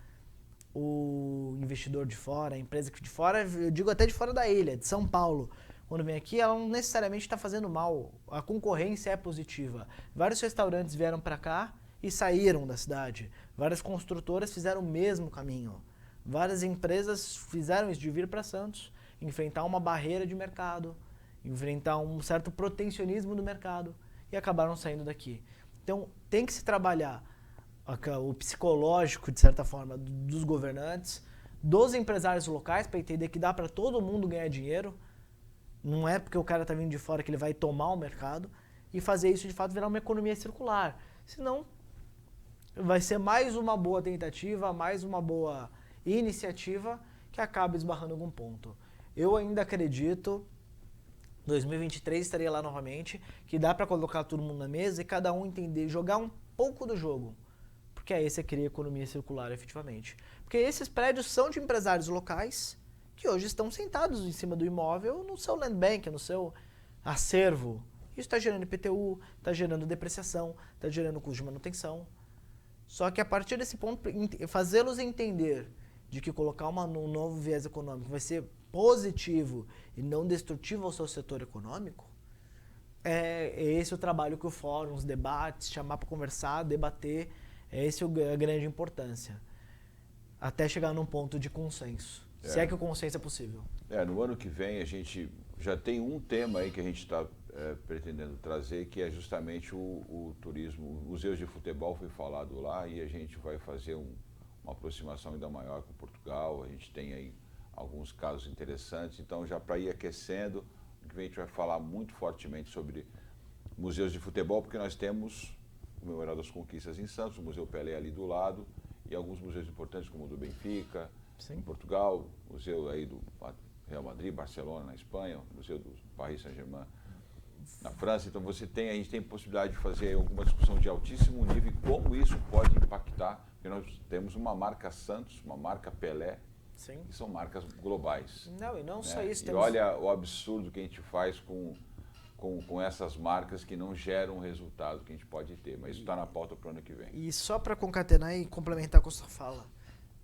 B: o investidor de fora, a empresa de fora, eu digo até de fora da ilha, de São Paulo, quando vem aqui, ela não necessariamente está fazendo mal. A concorrência é positiva. Vários restaurantes vieram para cá e saíram da cidade. Várias construtoras fizeram o mesmo caminho. Várias empresas fizeram isso de vir para Santos, enfrentar uma barreira de mercado, enfrentar um certo protecionismo do mercado e acabaram saindo daqui. Então, tem que se trabalhar o psicológico, de certa forma, dos governantes, dos empresários locais, para entender que dá para todo mundo ganhar dinheiro. Não é porque o cara está vindo de fora que ele vai tomar o mercado e fazer isso de fato virar uma economia circular. Senão, vai ser mais uma boa tentativa, mais uma boa iniciativa que acaba esbarrando em algum ponto. Eu ainda acredito, 2023 estaria lá novamente, que dá para colocar todo mundo na mesa e cada um entender, jogar um pouco do jogo. Porque aí você cria economia circular efetivamente. Porque esses prédios são de empresários locais que hoje estão sentados em cima do imóvel no seu land bank, no seu acervo. Isso está gerando IPTU, está gerando depreciação, está gerando custo de manutenção. Só que a partir desse ponto, fazê-los entender de que colocar um novo viés econômico vai ser positivo e não destrutivo ao seu setor econômico, é esse o trabalho que o fórum, os debates, chamar para conversar, debater, é esse a grande importância. Até chegar num ponto de consenso. Se é que o consenso é possível.
A: No ano que vem a gente já tem um tema aí que a gente está pretendendo trazer, que é justamente o turismo. Museus de futebol foi falado lá e a gente vai fazer uma aproximação ainda maior com Portugal. A gente tem aí alguns casos interessantes. Então, já para ir aquecendo, a gente vai falar muito fortemente sobre museus de futebol, porque nós temos o Memorial das Conquistas em Santos, o Museu Pelé ali do lado, e alguns museus importantes como o do Benfica,
B: Sim.
A: em Portugal, museu aí do Real Madrid, Barcelona na Espanha, o Museu do Paris Saint-Germain na França. Então a gente tem possibilidade de fazer alguma discussão de altíssimo nível e como isso pode impactar, porque nós temos uma marca Santos, uma marca Pelé,
B: Sim.
A: que são marcas globais.
B: Não, e não
A: né?
B: só isso.
A: E olha o absurdo que a gente faz com essas marcas que não geram o resultado que a gente pode ter, mas isso está na pauta para o ano que vem.
B: E só para concatenar e complementar com a sua fala,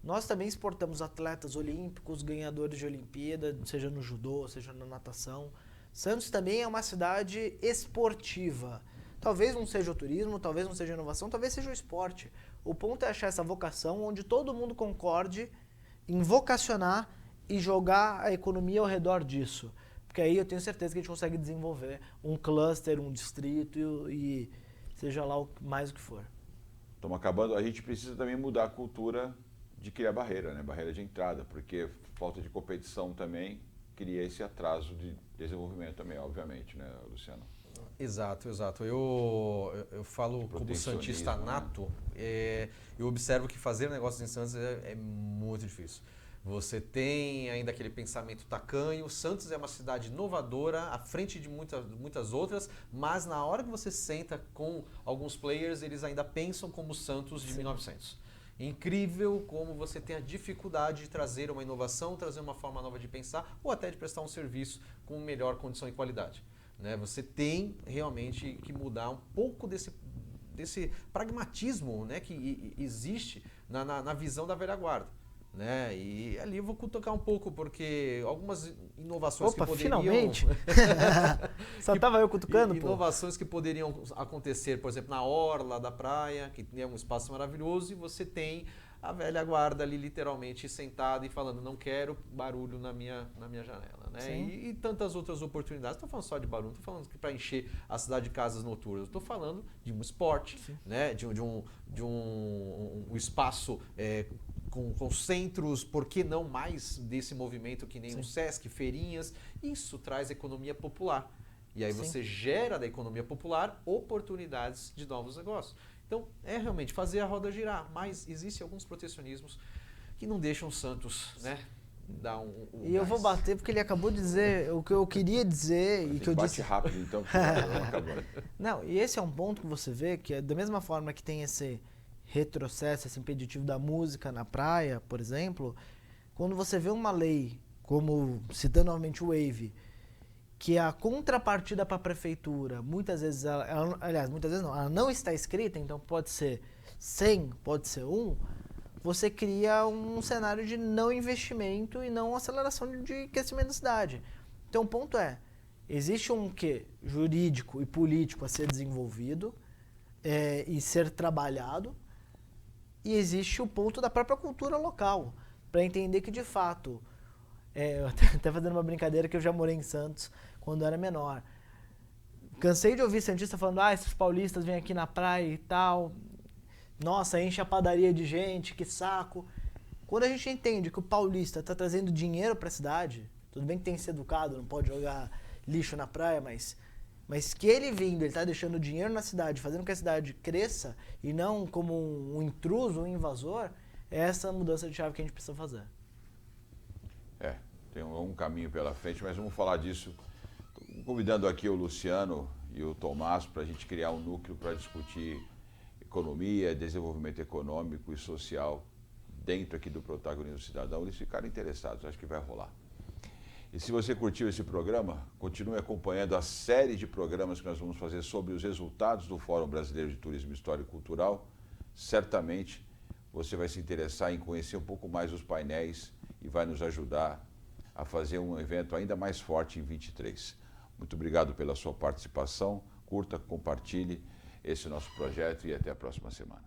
B: nós também exportamos atletas olímpicos, ganhadores de Olimpíada, seja no judô, seja na natação. Santos também é uma cidade esportiva. Talvez não seja o turismo, talvez não seja a inovação, talvez seja o esporte. O ponto é achar essa vocação onde todo mundo concorde em vocacionar e jogar a economia ao redor disso. Porque aí eu tenho certeza que a gente consegue desenvolver um cluster, um distrito e seja lá mais o que for.
A: Estamos acabando, a gente precisa também mudar a cultura de criar barreira, né? Barreira de entrada, porque falta de competição também cria esse atraso de desenvolvimento também, obviamente, né, Luciano?
C: Exato, exato. Eu falo como santista nato, eu observo que fazer negócios em Santos é muito difícil. Você tem ainda aquele pensamento tacanho. Santos é uma cidade inovadora, à frente de muitas outras, mas na hora que você senta com alguns players, eles ainda pensam como Santos de 1900. Incrível como você tem a dificuldade de trazer uma inovação, trazer uma forma nova de pensar ou até de prestar um serviço com melhor condição e qualidade. Né? Você tem realmente que mudar um pouco desse pragmatismo, né, que existe na visão da velha guarda. Né? E ali eu vou cutucar um pouco, porque algumas inovações que poderiam...
B: finalmente! Só estava eu cutucando,
C: inovações que poderiam acontecer, por exemplo, na orla da praia, que é um espaço maravilhoso, e você tem a velha guarda ali literalmente sentada e falando, não quero barulho na minha janela. Né? E tantas outras oportunidades. Não estou falando só de barulho, não estou falando que para encher a cidade de casas noturnas, estou falando de um esporte, né? de um espaço... Com centros, por que não mais desse movimento que nem o Sesc, feirinhas, isso traz economia popular. E aí você gera da economia popular oportunidades de novos negócios. Então, é realmente fazer a roda girar, mas existem alguns protecionismos que não deixam o Santos, né, dar um
B: E eu vou bater porque ele acabou de dizer o que eu queria dizer e que eu disse...
A: Bate rápido, então, porque acabou.
B: Não, e esse é um ponto que você vê que é da mesma forma que tem esse retrocesso, esse impeditivo da música na praia, por exemplo, quando você vê uma lei, como citando novamente o Wave, que a contrapartida para a prefeitura, muitas vezes, aliás, muitas vezes não, ela não está escrita, então pode ser 100, pode ser 1, você cria um cenário de não investimento e não aceleração de crescimento da cidade. Então o ponto é, existe um quê? Jurídico e político a ser desenvolvido e ser trabalhado, e existe o ponto da própria cultura local, para entender que, de fato, eu até fazendo uma brincadeira que eu já morei em Santos quando era menor. Cansei de ouvir santista falando, esses paulistas vêm aqui na praia e tal, nossa, enche a padaria de gente, que saco. Quando a gente entende que o paulista está trazendo dinheiro para a cidade, tudo bem que tem que ser educado, não pode jogar lixo na praia, mas que ele vindo, ele está deixando dinheiro na cidade, fazendo com que a cidade cresça e não como um intruso, um invasor, é essa mudança de chave que a gente precisa fazer.
A: Tem um longo caminho pela frente, mas vamos falar disso. Estou convidando aqui o Luciano e o Tomás para a gente criar um núcleo para discutir economia, desenvolvimento econômico e social dentro aqui do Protagonismo Cidadão. Eles ficaram interessados, acho que vai rolar. E se você curtiu esse programa, continue acompanhando a série de programas que nós vamos fazer sobre os resultados do Fórum Brasileiro de Turismo Histórico e Cultural. Certamente você vai se interessar em conhecer um pouco mais os painéis e vai nos ajudar a fazer um evento ainda mais forte em 23. Muito obrigado pela sua participação. Curta, compartilhe esse nosso projeto e até a próxima semana.